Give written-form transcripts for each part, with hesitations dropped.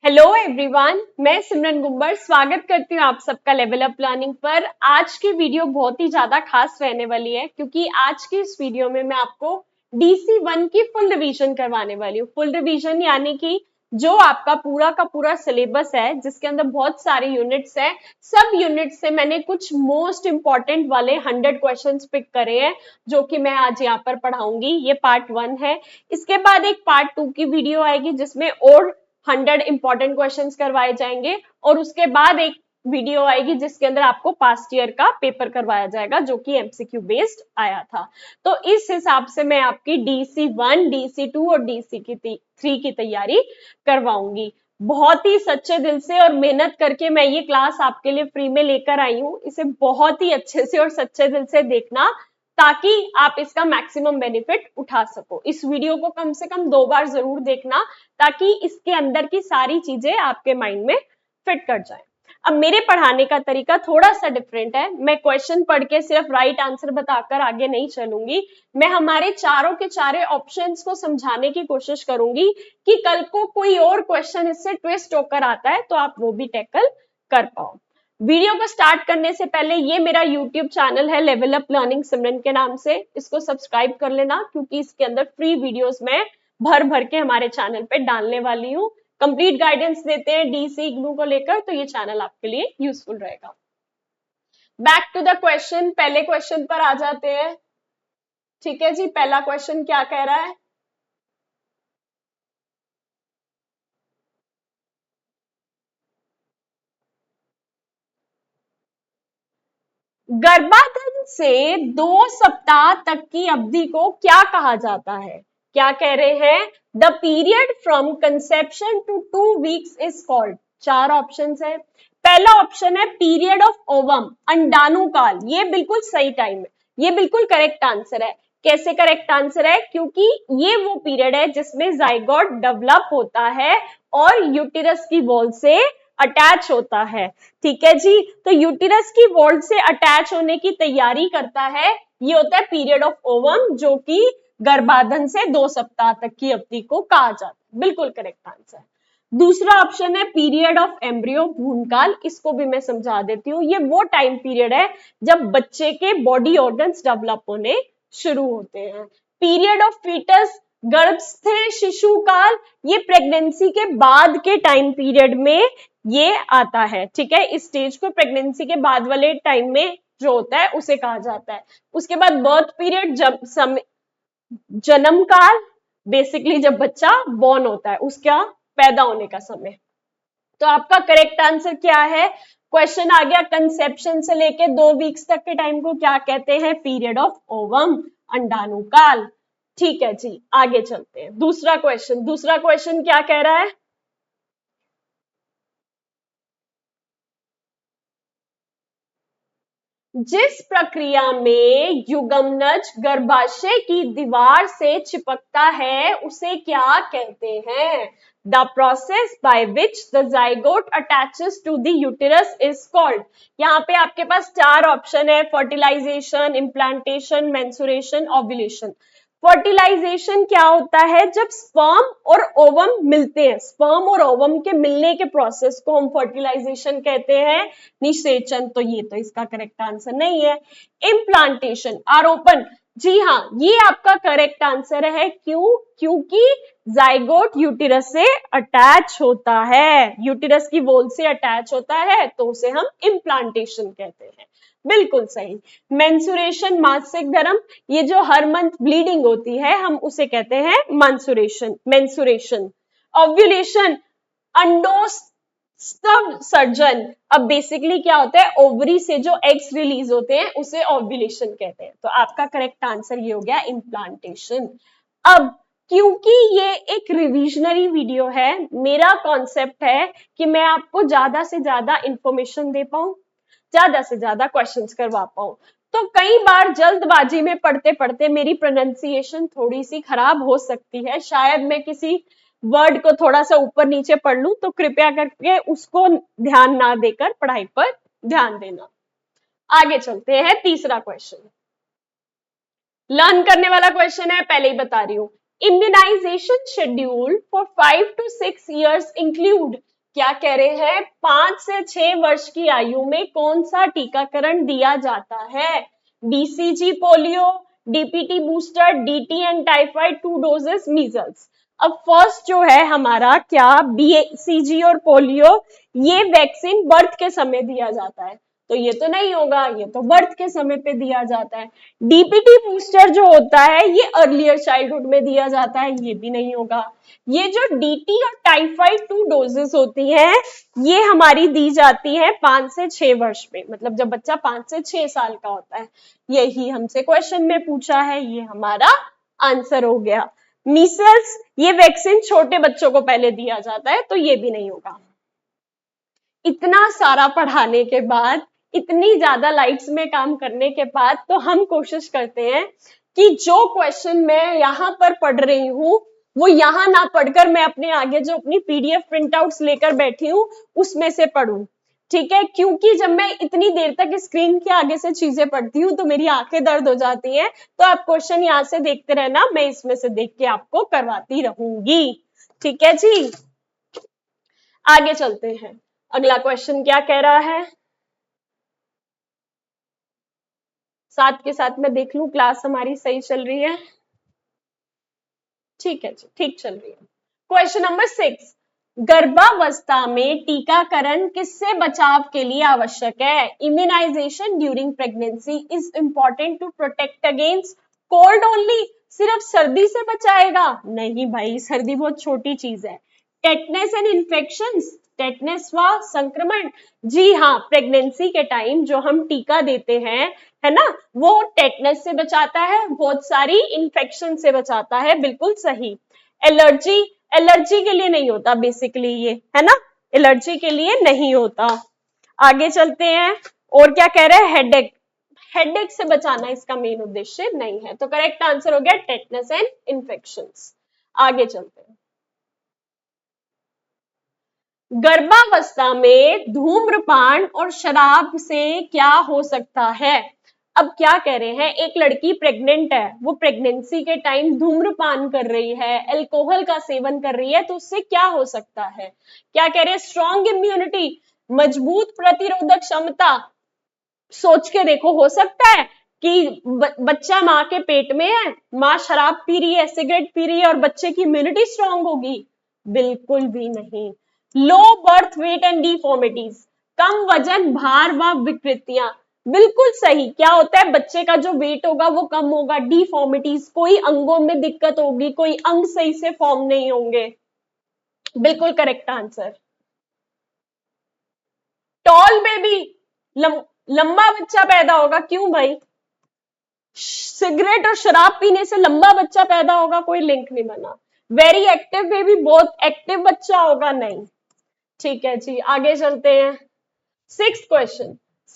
Hello everyone, मैं सिमरन गुम्बर स्वागत करती हूँ आप सबका लेवल अप लर्निंग पर। आज की वीडियो बहुत ही ज्यादा खास रहने वाली है क्योंकि आज की इस वीडियो में मैं आपको DC1 की फुल रिवीजन करवाने वाली हूँ। फुल रिवीजन यानी कि जो आपका पूरा का पूरा सिलेबस है जिसके अंदर बहुत सारे यूनिट्स है, सब यूनिट से मैंने कुछ मोस्ट इंपॉर्टेंट वाले 100 क्वेश्चंस पिक करे हैं जो कि मैं आज यहाँ पर पढ़ाऊंगी। ये पार्ट 1 है। इसके बाद एक पार्ट 2 की वीडियो आएगी जिसमें और 100 इंपॉर्टेंट क्वेश्चंस करवाए जाएंगे और उसके बाद एक वीडियो आएगी जिसके अंदर आपको पास्ट ईयर का पेपर करवाया जाएगा जो कि एमसीक्यू बेस्ड आया था। तो इस हिसाब से मैं आपकी DC1, DC2 और DC3 की तैयारी करवाऊंगी। बहुत ही सच्चे दिल से और मेहनत करके मैं ये क्लास आपके लिए फ्री में लेकर आई हूँ। इसे बहुत ही अच्छे से और सच्चे दिल से देखना ताकि आप इसका मैक्सिमम बेनिफिट उठा सको। इस वीडियो को कम से कम 2 बार जरूर देखना ताकि इसके अंदर की सारी चीजें आपके माइंड में फिट कर जाए। अब मेरे पढ़ाने का तरीका थोड़ा सा डिफरेंट है। मैं क्वेश्चन पढ़ के सिर्फ राइट आंसर बताकर आगे नहीं चलूंगी। मैं हमारे चारों के चारे ऑप्शंस को समझाने की कोशिश करूंगी कि कल को कोई और क्वेश्चन इससे ट्विस्ट होकर आता है तो आप वो भी टैकल कर पाओ। वीडियो को स्टार्ट करने से पहले ये मेरा यूट्यूब चैनल है लेवल अप लर्निंग सिमरन के नाम से, इसको सब्सक्राइब कर लेना क्योंकि इसके अंदर फ्री वीडियोस में भर भर के हमारे चैनल पे डालने वाली हूँ। कंप्लीट गाइडेंस देते हैं डीसी इग्नू को लेकर, तो ये चैनल आपके लिए यूजफुल रहेगा। बैक टू द क्वेश्चन, पहले क्वेश्चन पर आ जाते हैं। ठीक है जी, पहला क्वेश्चन क्या कह रहा है? गर्भाधान से 2 सप्ताह तक की अवधि को क्या कहा जाता है? क्या कह रहे हैं? The period from conception to 2 weeks is called. 4 options है। पहला ऑप्शन है पीरियड ऑफ ओवम, अंडाणु काल। ये बिल्कुल सही टाइम है, ये बिल्कुल करेक्ट आंसर है। कैसे करेक्ट आंसर है? क्योंकि ये वो पीरियड है जिसमें जाइगोट डेवलप होता है और यूटेरस की वॉल से अटैच होता है। ठीक है जी, तो यूटेरस की वॉल से अटैच होने की तैयारी करता है, ये होता है पीरियड ऑफ ओवम, जो कि गर्भाधान से 2 सप्ताह तक की अवधि को कहा जाता है। बिल्कुल करेक्ट आंसर। दूसरा ऑप्शन है पीरियड ऑफ एम्ब्रियो, भ्रूणकाल। इसको भी मैं समझा देती हूँ। ये वो टाइम पीरियड है जब बच्चे के बॉडी ऑर्गन्स डेवलप होने शुरू होते हैं। पीरियड ऑफ फीटस, गर्भस्थ शिशु काल, ये प्रेगनेंसी के बाद के टाइम पीरियड में ये आता है। ठीक है, इस स्टेज को प्रेगनेंसी के बाद वाले टाइम में जो होता है उसे कहा जाता है। उसके बाद बर्थ पीरियड, जब जन्म काल, बेसिकली जब बच्चा बॉर्न होता है उसका पैदा होने का समय। तो आपका करेक्ट आंसर क्या है? क्वेश्चन आ गया कंसेप्शन से लेके 2 वीक्स तक के टाइम को क्या कहते हैं? पीरियड ऑफ ओवम, अंडाणु काल। ठीक है जी, आगे चलते हैं। दूसरा क्वेश्चन क्या कह रहा है? जिस प्रक्रिया में युग्मनज गर्भाशय की दीवार से चिपकता है उसे क्या कहते हैं? The process by which the zygote attaches to the uterus is called. यहाँ पे आपके पास 4 ऑप्शन है, fertilisation, implantation, menstruation, ovulation. Fertilisation क्या होता है? जब स्पर्म और ओवम मिलते हैं, स्पर्म और ओवम के मिलने के प्रोसेस को हम फर्टिलाइजेशन कहते हैं। निषेचन, तो ये तो इसका करेक्ट आंसर नहीं है। इम्प्लांटेशन, आरोपण, जी हाँ, ये आपका करेक्ट आंसर है। क्यों? क्योंकि जाइगोट यूटेरस से अटैच होता है, यूटेरस की वॉल से अटैच होता है, तो उसे हम इम्प्लांटेशन कहते हैं। बिल्कुल सही। मेंसुरेशन, मासिक धर्म, ये जो हर मंथ ब्लीडिंग होती है हम उसे कहते हैं मेंसुरेशन। ओव्यूलेशन, अंडोत्सव सर्जन। अब बेसिकली क्या होता है? ओवरी से जो एग्स रिलीज होते हैं उसे ओव्यूलेशन कहते हैं। तो आपका करेक्ट आंसर ये हो गया इम्प्लांटेशन। अब क्योंकि ये एक रिविजनरी वीडियो है, मेरा कॉन्सेप्ट है कि मैं आपको ज्यादा से ज्यादा इंफॉर्मेशन दे पाऊं, ज्यादा से ज्यादा क्वेश्चंस करवा पाऊं। तो कई बार जल्दबाजी में पढ़ते पढ़ते मेरी प्रोनाउंसिएशन थोड़ी सी खराब हो सकती है, शायद मैं किसी वर्ड को थोड़ा सा ऊपर नीचे पढ़ लूं, तो कृपया करके उसको ध्यान ना देकर पढ़ाई पर ध्यान देना। आगे चलते हैं। तीसरा क्वेश्चन लर्न करने वाला क्वेश्चन है, पहले ही बता रही हूं। Immunisation schedule for 5 to 6 years include. क्या कह रहे हैं, 5 से 6 वर्ष की आयु में कौन सा टीकाकरण दिया जाता है? BCG polio, DPT booster, DT and typhoid, 2 doses measles. अब फर्स्ट जो है हमारा क्या, बीसीजी और पोलियो, ये वैक्सीन बर्थ के समय दिया जाता है, तो ये तो नहीं होगा, ये तो बर्थ के समय पे दिया जाता है। डीपीटी बूस्टर जो होता है ये अर्लियर चाइल्डहुड में दिया जाता है, ये भी नहीं होगा। ये जो डीटी और टाइफाइड 2 डोजेस होती हैं, ये हमारी दी जाती है 5 से 6 वर्ष में, मतलब जब बच्चा 5 से 6 साल का होता है। यही हमसे क्वेश्चन में पूछा है, ये हमारा आंसर हो गया। मीसल्स, ये वैक्सीन छोटे बच्चों को पहले दिया जाता है, तो ये भी नहीं होगा। इतना सारा पढ़ाने के बाद, इतनी ज्यादा लाइट्स में काम करने के बाद, तो हम कोशिश करते हैं कि जो क्वेश्चन मैं यहाँ पर पढ़ रही हूँ वो यहाँ ना पढ़कर मैं अपने आगे जो अपनी पीडीएफ प्रिंट आउट्स लेकर बैठी हूँ उसमें से पढ़ूं, ठीक है? क्योंकि जब मैं इतनी देर तक स्क्रीन के आगे से चीजें पढ़ती हूँ तो मेरी आंखें दर्द हो जाती हैं। तो आप क्वेश्चन यहाँ से देखते रहना, मैं इसमें से देख के आपको करवाती रहूंगी, ठीक है जी? आगे चलते हैं, अगला क्वेश्चन क्या कह रहा है। साथ के साथ मैं देख लूं क्लास हमारी सही चल रही है, ठीक है जी, ठीक चल रही है। क्वेश्चन नंबर 6, गर्भावस्था में टीकाकरण किससे बचाव के लिए आवश्यक है? Immunisation during pregnancy is important to protect against cold only, सिर्फ सर्दी से बचाएगा? नहीं भाई, सर्दी बहुत छोटी चीज है। टेटनस एंड इन्फेक्शंस, टेटनस व संक्रमण, जी हाँ, प्रेगनेंसी के टाइम जो हम टीका देते हैं, है ना, वो टेटनस से बचाता है, बहुत सारी इन्फेक्शन से बचाता है, बिल्कुल सही। एलर्जी, एलर्जी के लिए नहीं होता बेसिकली ये, है ना, एलर्जी के लिए नहीं होता। आगे चलते हैं, और क्या कह रहे हैं, हेडेक, हेडेक से बचाना इसका मेन उद्देश्य नहीं है, तो करेक्ट आंसर हो गया टेटनस एंड इन्फेक्शंस। आगे चलते हैं, गर्भावस्था में धूम्रपान और शराब से क्या हो सकता है? अब क्या कह रहे हैं, एक लड़की प्रेग्नेंट है, वो प्रेगनेंसी के टाइम धूम्रपान कर रही है, अल्कोहल का सेवन कर रही है, तो उससे क्या हो सकता है? क्या कह रहे हैं, स्ट्रॉन्ग इम्यूनिटी, मजबूत प्रतिरोधक क्षमता। सोच के देखो, हो सकता है कि बच्चा माँ के पेट में है, माँ शराब पी रही है, सिगरेट पी रही है और बच्चे की इम्यूनिटी स्ट्रांग होगी? बिल्कुल भी नहीं। Low birth weight and deformities, कम वजन, भार व विकृतियां, बिल्कुल सही। क्या होता है, बच्चे का जो वेट होगा वो कम होगा, डिफॉर्मिटीज, कोई अंगों में दिक्कत होगी, कोई अंग सही से फॉर्म नहीं होंगे, बिल्कुल करेक्ट आंसर। टॉल बेबी, लंबा बच्चा पैदा होगा, क्यों भाई? सिगरेट और शराब पीने से लंबा बच्चा पैदा होगा, कोई लिंक नहीं बना। वेरी एक्टिव बेबी, बहुत एक्टिव बच्चा होगा, नहीं। ठीक है जी, आगे चलते हैं।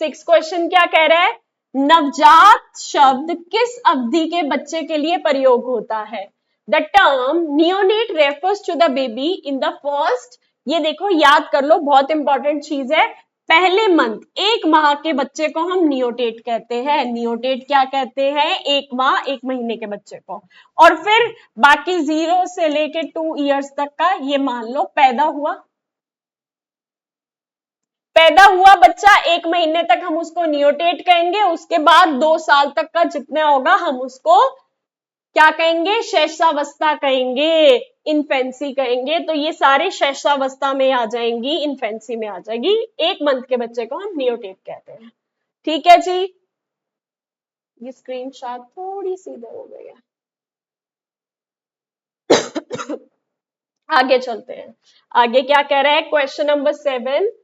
सिक्स क्वेश्चन क्या कह रहा है, नवजात शब्द किस अवधि के बच्चे के लिए प्रयोग होता है? The term neonate refers to the baby in the first, ये देखो याद कर लो, बहुत इंपॉर्टेंट चीज है, पहले मंथ, 1 माह के बच्चे को हम नियोटेट कहते हैं। नियोटेट क्या कहते हैं, 1 माह 1 महीने के बच्चे को। और फिर बाकी 0 से लेके 2 ईयर्स तक का, ये मान लो पैदा हुआ बच्चा 1 महीने तक हम उसको नियोटेट कहेंगे, उसके बाद 2 साल तक का जितना होगा हम उसको क्या कहेंगे, शैशवावस्था कहेंगे, इन्फेंसी कहेंगे। तो ये सारे शैशवावस्था में आ जाएंगी, इन्फेंसी में आ जाएगी, 1 मंथ के बच्चे को हम नियोटेट कहते हैं, ठीक है जी? ये स्क्रीनशॉट थोड़ी सी इधर हो गई है। आगे चलते हैं, आगे क्या कह रहा है, क्वेश्चन नंबर 7,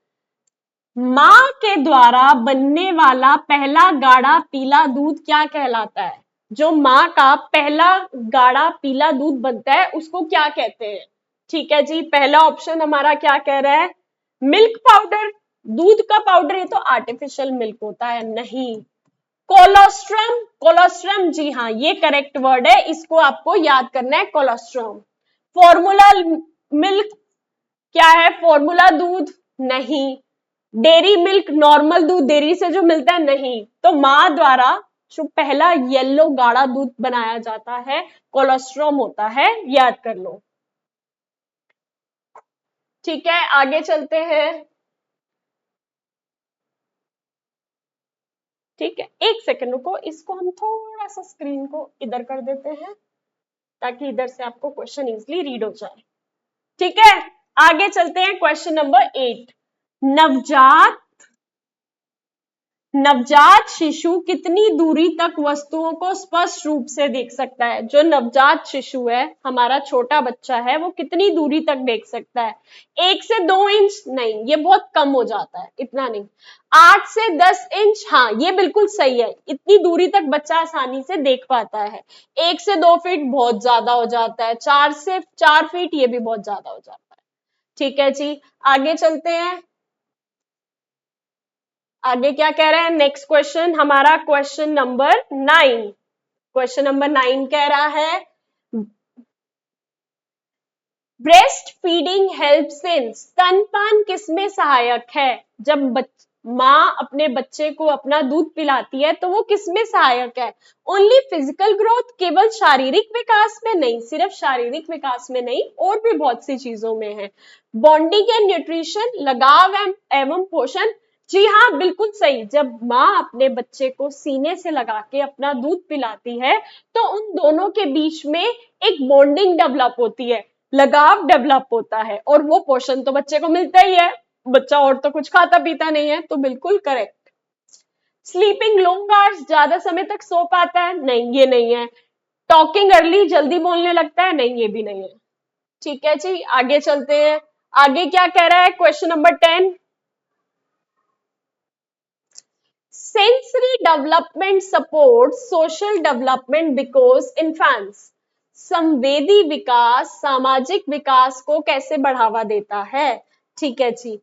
मां के द्वारा बनने वाला पहला गाढ़ा पीला दूध क्या कहलाता है? जो मां का पहला गाढ़ा पीला दूध बनता है उसको क्या कहते हैं? ठीक है जी, पहला ऑप्शन हमारा क्या कह रहा है, मिल्क पाउडर, दूध का पाउडर, ये तो आर्टिफिशियल मिल्क होता है, नहीं। कोलोस्ट्रम, कोलोस्ट्रम, जी हाँ, ये करेक्ट वर्ड है, इसको आपको याद करना है, कोलोस्ट्रम। फॉर्मूला मिल्क क्या है, फॉर्मूला दूध, नहीं। डेयरी मिल्क, नॉर्मल दूध डेयरी से जो मिलता है, नहीं। तो मां द्वारा जो पहला येलो गाढ़ा दूध बनाया जाता है कोलोस्ट्रम होता है, याद कर लो। ठीक है, आगे चलते हैं। ठीक है, एक सेकंड रुको, इसको हम थोड़ा सा स्क्रीन को इधर कर देते हैं ताकि इधर से आपको क्वेश्चन इजिली रीड हो जाए। ठीक है, आगे चलते हैं। क्वेश्चन नंबर 8, नवजात नवजात शिशु कितनी दूरी तक वस्तुओं को स्पष्ट रूप से देख सकता है? जो नवजात शिशु है, हमारा छोटा बच्चा है, वो कितनी दूरी तक देख सकता है? 1 से 2 इंच नहीं, ये बहुत कम हो जाता है, इतना नहीं। 8 से 10 इंच, हाँ ये बिल्कुल सही है, इतनी दूरी तक बच्चा आसानी से देख पाता है। 1 से 2 फीट बहुत ज्यादा हो जाता है, 4 से 4 फीट ये भी बहुत ज्यादा हो जाता है। ठीक है जी, आगे चलते हैं। आगे क्या कह रहे हैं? नेक्स्ट क्वेश्चन हमारा क्वेश्चन नंबर 9। क्वेश्चन नंबर 9 कह रहा है, ब्रेस्ट फीडिंग हेल्प्स इन, स्तनपान किसमें सहायक है? जब माँ अपने बच्चे को अपना दूध पिलाती है तो वो किसमें सहायक है? ओनली फिजिकल ग्रोथ, केवल शारीरिक विकास में नहीं, सिर्फ शारीरिक विकास में नहीं, और भी बहुत सी चीजों में है। बॉन्डिंग एंड न्यूट्रिशन, लगाव एवं पोषण, जी हाँ बिल्कुल सही। जब माँ अपने बच्चे को सीने से लगा के अपना दूध पिलाती है तो उन दोनों के बीच में एक बॉन्डिंग डेवलप होती है, लगाव डेवलप होता है, और वो पोषण तो बच्चे को मिलता ही है, बच्चा और तो कुछ खाता पीता नहीं है, तो बिल्कुल करेक्ट। स्लीपिंग लॉन्ग आवर्स, ज्यादा समय तक सो पाता है? नहीं, ये नहीं है। टॉकिंग अर्ली, जल्दी बोलने लगता है? नहीं, ये भी नहीं है। ठीक है जी, आगे चलते हैं। आगे क्या कह रहा है? Question number 10, sensory development support social development because infants, संवेदी विकास सामाजिक विकास को कैसे बढ़ावा देता है? ठीक है जी,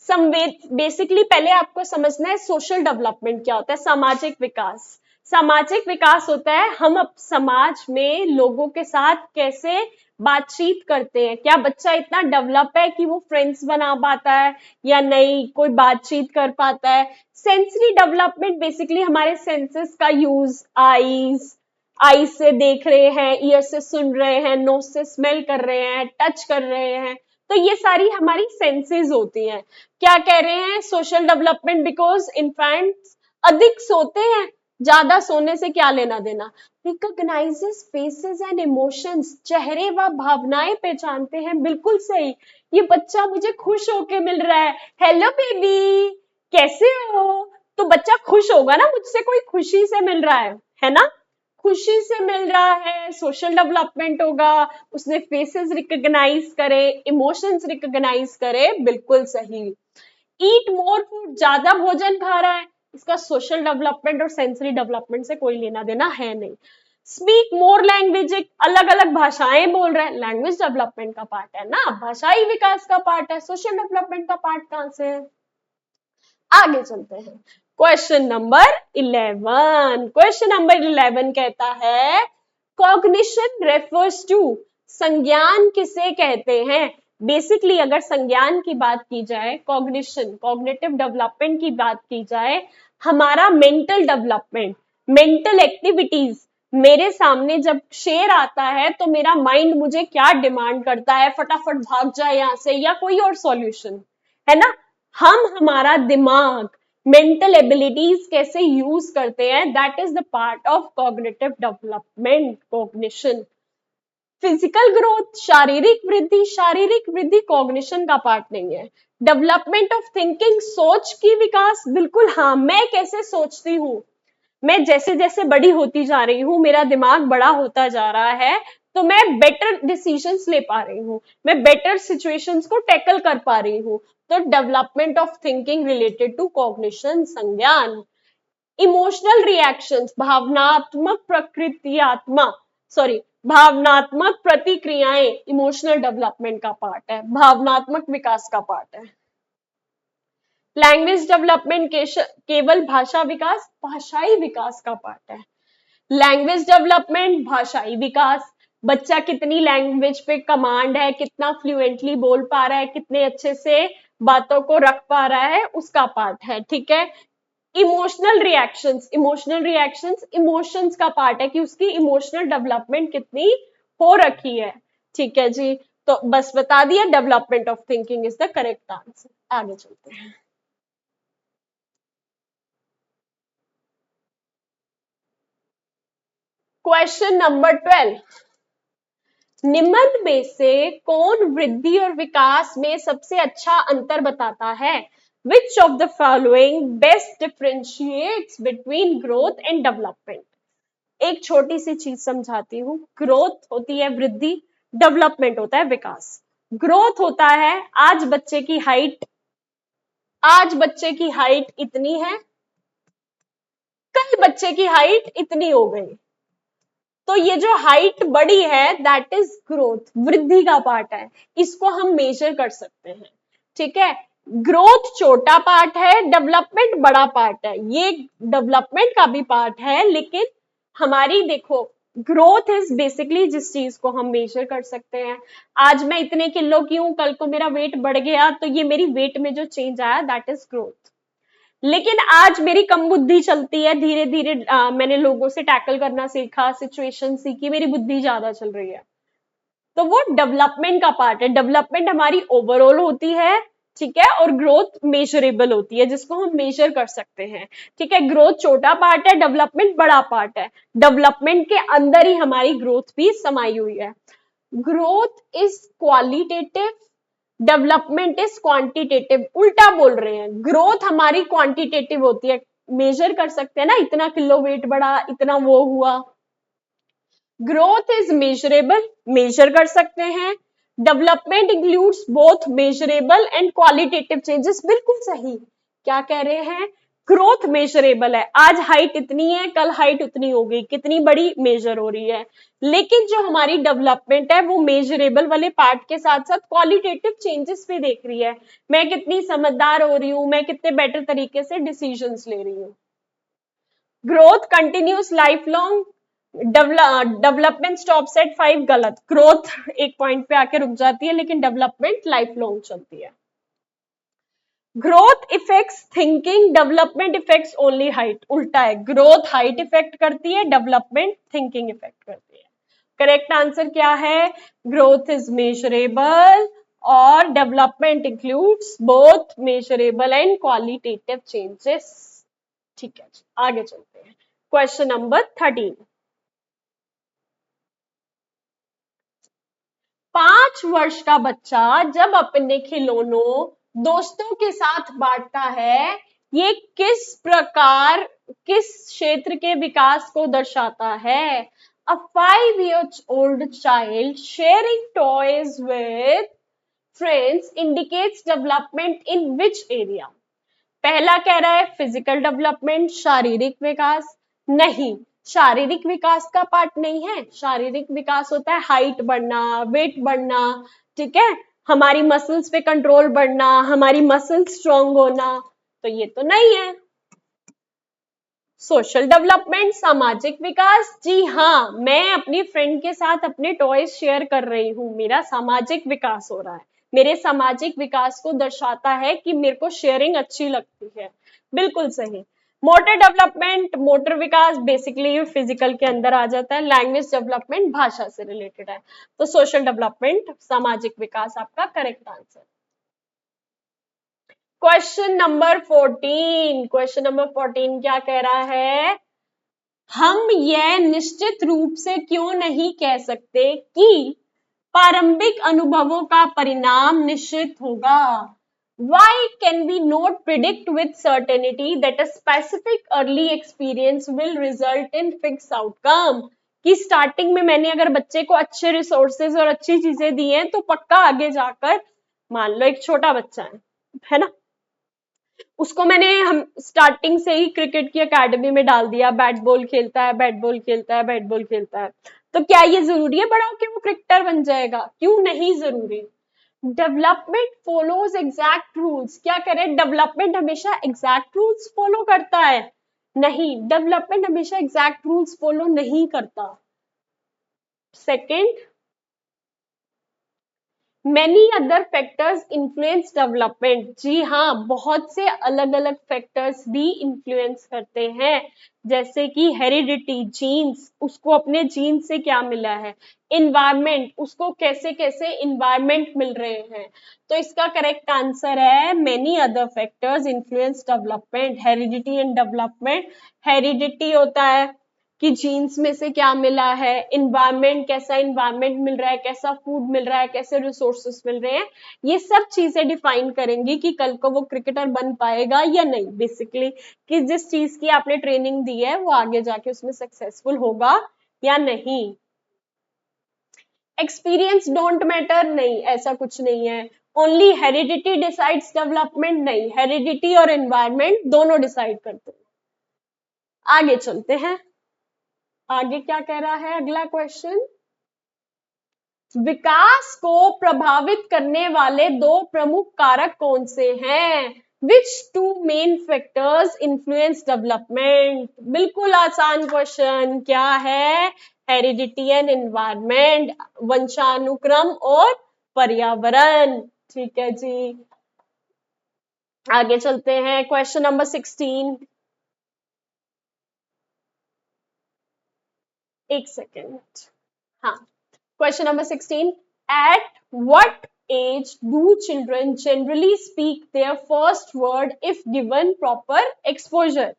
संवेद बेसिकली पहले आपको समझना है सोशल डेवलपमेंट क्या होता है, सामाजिक विकास। सामाजिक विकास होता है हम समाज में लोगों के साथ कैसे बातचीत करते हैं, क्या बच्चा इतना डेवलप है कि वो फ्रेंड्स बना पाता है या नहीं, कोई बातचीत कर पाता है। सेंसरी डेवलपमेंट बेसिकली हमारे सेंसेस का यूज, आईज से देख रहे हैं, ईयर से सुन रहे हैं, नोज से स्मेल कर रहे हैं, टच कर रहे हैं, तो ये सारी हमारी सेंसेस होती हैं। क्या कह रहे हैं? सोशल डेवलपमेंट बिकॉज इन्फेंट्स अधिक सोते हैं। ज्यादा सोने से क्या लेना देना? रिकॉग्नाइजेस फेसेस एंड इमोशंस, चेहरे व भावनाएं पहचानते हैं, बिल्कुल सही। ये बच्चा मुझे खुश होके मिल रहा है, हेलो बेबी कैसे हो, तो बच्चा खुश होगा ना, मुझसे कोई खुशी से मिल रहा है ना, खुशी से मिल रहा है, सोशल डेवलपमेंट होगा, उसने फेसेस रिकॉग्नाइज करे, इमोशंस रिकॉग्नाइज करे, बिल्कुल सही। ईट मोर फूड, ज्यादा भोजन खा रहा है, इसका सोशल डेवलपमेंट और सेंसरी डेवलपमेंट से कोई लेना देना है नहीं। स्पीक मोर लैंग्वेज, अलग अलग भाषाएं बोल रहा है, लैंग्वेज डेवलपमेंट का पार्ट है ना, भाषाई विकास का पार्ट है, सोशल डेवलपमेंट का पार्ट कहां से है? आगे चलते हैं। क्वेश्चन नंबर 11, क्वेश्चन नंबर 11 कहता है, कॉग्निशन रेफर्स टू, संज्ञान किसे कहते हैं? बेसिकली अगर संज्ञान की बात की जाए, कॉग्निशन कॉग्निटिव डेवलपमेंट की बात की जाए, हमारा मेंटल डेवलपमेंट, मेंटल एक्टिविटीज, मेरे सामने जब शेर आता है तो मेरा माइंड मुझे क्या डिमांड करता है, फटाफट भाग जाए यहां से या कोई और सॉल्यूशन, है ना। हम हमारा दिमाग, मेंटल एबिलिटीज कैसे यूज करते हैं, that is the part of cognitive development, cognition. Physical growth, शारीरिक वृद्धि कॉग्निशन का पार्ट नहीं है। डेवलपमेंट ऑफ थिंकिंग, सोच की विकास, बिल्कुल हाँ, मैं कैसे सोचती हूँ, मैं जैसे जैसे बड़ी होती जा रही हूँ, मेरा दिमाग बड़ा होता जा रहा है, तो मैं बेटर डिसीजंस ले पा रही हूँ, मैं बेटर सिचुएशंस को टैकल कर पा रही हूँ। तो development of thinking related to cognition, संज्ञान। इमोशनल रिएक्शंस, भावनात्मक प्रतिक्रियाएं इमोशनल डेवलपमेंट का पार्ट है, भावनात्मक विकास का पार्ट है। लैंग्वेज डेवलपमेंट केवल भाषा विकास, भाषाई विकास का पार्ट है। लैंग्वेज डेवलपमेंट, भाषाई विकास, बच्चा कितनी लैंग्वेज पे कमांड है, कितना फ्लुएंटली बोल पा रहा है, कितने अच्छे से बातों को रख पा रहा है, उसका पार्ट है। ठीक है। इमोशनल रिएक्शंस इमोशंस का पार्ट है कि उसकी इमोशनल डेवलपमेंट कितनी हो रखी है। ठीक है जी। तो बस बता दिया, development of thinking is the correct answer. आगे चलते हैं। क्वेश्चन नंबर 12, निम्न में से कौन वृद्धि और विकास में सबसे अच्छा अंतर बताता है? Which of the following best differentiates between growth and development? एक छोटी सी चीज समझाती हूँ। ग्रोथ होती है वृद्धि, डेवलपमेंट होता है विकास। ग्रोथ होता है आज बच्चे की हाइट इतनी है, कल बच्चे की हाइट इतनी हो गई, तो ये जो हाइट बड़ी है दैट इज ग्रोथ, वृद्धि का पार्ट है, इसको हम मेजर कर सकते हैं। ठीक है, ग्रोथ छोटा पार्ट है, डेवलपमेंट बड़ा पार्ट है। ये डेवलपमेंट का भी पार्ट है, लेकिन हमारी देखो ग्रोथ इज बेसिकली जिस चीज को हम मेजर कर सकते हैं। आज मैं इतने किलो की हूं, कल को मेरा वेट बढ़ गया, तो ये मेरी वेट में जो चेंज आया दैट इज ग्रोथ। लेकिन आज मेरी कम बुद्धि चलती है, धीरे धीरे मैंने लोगों से टैकल करना सीखा, सिचुएशन सीखी, मेरी बुद्धि ज्यादा चल रही है, तो वो डेवलपमेंट का पार्ट है। डेवलपमेंट हमारी ओवरऑल होती है, ठीक है, और ग्रोथ मेजरेबल होती है, जिसको हम मेजर कर सकते हैं। ठीक है, ग्रोथ छोटा पार्ट है, डेवलपमेंट बड़ा पार्ट है। डेवलपमेंट के अंदर ही हमारी ग्रोथ भी समाई हुई है। Growth is qualitative, development is quantitative. उल्टा बोल रहे हैं, ग्रोथ हमारी क्वांटिटेटिव होती है, मेजर कर सकते हैं ना, इतना किलो वेट बढ़ा, इतना वो हुआ। ग्रोथ इज मेजरेबल, मेजर कर सकते हैं। Development includes both measurable and qualitative changes. बिल्कुल सही, क्या कह रहे हैं, ग्रोथ मेजरेबल है, आज हाइट इतनी है, कल हाइट उतनी हो गई, कितनी बड़ी मेजर हो रही है। लेकिन जो हमारी डेवलपमेंट है वो मेजरेबल वाले पार्ट के साथ साथ क्वालिटेटिव चेंजेस भी देख रही है, मैं कितनी समझदार हो रही हूं, मैं कितने बेटर तरीके से डिसीजंस ले रही हूँ। Growth continuous life long, development stops at 5, गलत। ग्रोथ एक पॉइंट पे आके रुक जाती है, लेकिन डेवलपमेंट लाइफ लॉन्ग चलती है। Growth effects thinking, development effects only height. उल्टा है, ग्रोथ हाइट इफेक्ट करती है, डेवलपमेंट थिंकिंग इफेक्ट करती है। करेक्ट आंसर क्या है, ग्रोथ इज मेजरेबल और development includes both measurable and qualitative changes. ठीक है, आगे चलते हैं। क्वेश्चन नंबर 13, 5 वर्ष का बच्चा जब अपने खिलौनों दोस्तों के साथ बांटता है, ये किस क्षेत्र के विकास को दर्शाता है? A 5 years old child sharing toys with friends indicates development in which area? पहला कह रहा है फिजिकल डेवलपमेंट, शारीरिक विकास। नहीं, शारीरिक विकास का पार्ट नहीं है। शारीरिक विकास होता है हाइट बढ़ना, वेट बढ़ना, ठीक है, हमारी मसल्स पे कंट्रोल बढ़ना, हमारी मसल्स स्ट्रांग होना, तो ये तो नहीं है। सोशल डेवलपमेंट, सामाजिक विकास, जी हाँ, मैं अपनी फ्रेंड के साथ अपने टॉयज शेयर कर रही हूँ, मेरा सामाजिक विकास हो रहा है, मेरे सामाजिक विकास को दर्शाता है कि मेरे को शेयरिंग अच्छी लगती है। बिल्कुल सही। मोटर डेवलपमेंट, मोटर विकास बेसिकली फिजिकल के अंदर आ जाता है। लैंग्वेज डेवलपमेंट भाषा से रिलेटेड है। तो सोशल डेवलपमेंट, सामाजिक विकास आपका correct answer. Question number 14, question number 14 क्या कह रहा है, हम यह निश्चित रूप से क्यों नहीं कह सकते कि प्रारंभिक अनुभवों का परिणाम निश्चित होगा? Why can we not predict with certainty that a specific early experience will result in fixed outcome? कि स्टार्टिंग में मैंने अगर बच्चे को अच्छे रिसोर्सेज और अच्छी चीजें दी हैं, तो पक्का आगे जाकर, मान लो एक छोटा बच्चा है ना, उसको मैंने हम स्टार्टिंग से ही क्रिकेट की एकेडमी में डाल दिया, बैट बॉल खेलता है, बैट बॉल खेलता है, बैट बॉल खेलता है, तो क्या ये जरूरी है बड़ा होके वो क्रिकेटर बन जाएगा? क्यों नहीं जरूरी। डेवलपमेंट फॉलोज एग्जैक्ट रूल्स, क्या करें, डेवलपमेंट हमेशा एग्जैक्ट रूल्स फॉलो करता है? नहीं, डेवलपमेंट हमेशा एग्जैक्ट रूल्स फॉलो नहीं करता। Second, Many other factors influence development. जी हाँ, बहुत से अलग अलग फैक्टर्स भी इन्फ्लुएंस करते हैं, जैसे कि हेरिडिटी, जीन्स, उसको अपने जीन से क्या मिला है, इन्वायरमेंट, उसको कैसे कैसे इन्वायरमेंट मिल रहे हैं। तो इसका करेक्ट आंसर है many other factors influence development, heredity and development. Heredity होता है कि जीन्स में से क्या मिला है, इन्वायरमेंट, कैसा इन्वायरमेंट मिल रहा है, कैसा फूड मिल रहा है, कैसे रिसोर्सेस मिल रहे हैं, ये सब चीजें डिफाइन करेंगी कि कल को वो क्रिकेटर बन पाएगा या नहीं। बेसिकली कि जिस चीज की आपने ट्रेनिंग दी है वो आगे जाके उसमें सक्सेसफुल होगा या नहीं। एक्सपीरियंस डोंट मैटर, नहीं, ऐसा कुछ नहीं है। ओनली हेरिडिटी डिसाइड्स डेवलपमेंट, नहीं, हेरिडिटी और एनवायरमेंट दोनों डिसाइड करते हैं। आगे चलते हैं, आगे क्या कह रहा है अगला क्वेश्चन। विकास को प्रभावित करने वाले दो प्रमुख कारक कौन से हैं? Which two main factors influence development? बिल्कुल आसान क्वेश्चन, क्या है? हेरिडिटी एंड एनवायरमेंट, वंशानुक्रम और पर्यावरण। ठीक है जी, आगे चलते हैं, क्वेश्चन नंबर 16। एक सेकेंड, हाँ, question number 16, at what age do children generally speak their first word if given proper exposure?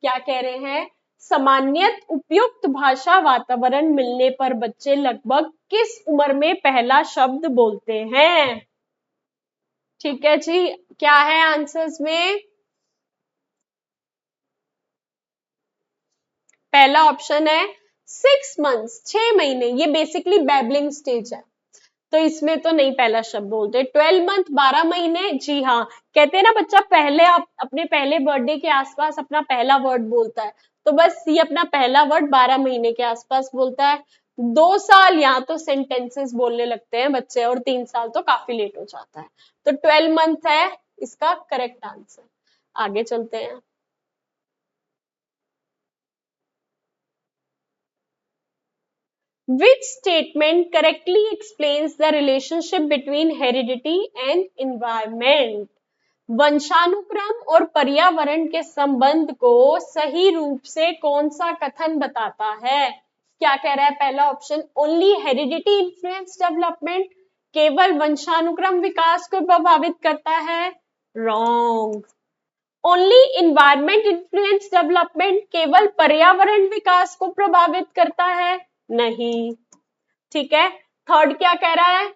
क्या कह रहे हैं? सामान्यत उपयुक्त भाषा वातावरण मिलने पर बच्चे लगभग किस उम्र में पहला शब्द बोलते हैं? ठीक है जी, क्या है आंसर्स में? पहला ऑप्शन है 6 मंथ्स, 6 महीने, ये बेसिकली बैबलिंग स्टेज है, तो इसमें तो नहीं पहला शब्द बोलते। 12 मंथ, 12 महीने, जी हाँ, कहते हैं ना बच्चा पहले अपने पहले बर्थडे के आसपास अपना पहला वर्ड बोलता है, तो बस ये अपना पहला वर्ड 12 महीने के आसपास बोलता है। 2 साल यहाँ तो सेंटेंसेस बोलने लगते हैं बच्चे, और 3 साल तो काफी लेट हो जाता है, तो 12 मंथ है इसका करेक्ट आंसर। आगे चलते हैं, which statement correctly explains the relationship between heredity and environment? वंशानुक्रम और पर्यावरण के संबंध को सही रूप से कौन सा कथन बताता है? क्या कह रहा है पहला option, only heredity influence development, केवल वंशानुक्रम विकास को प्रभावित करता है, wrong. Only environment influence development, केवल पर्यावरण विकास को प्रभावित करता है, नहीं। ठीक है, थर्ड क्या कह रहा है?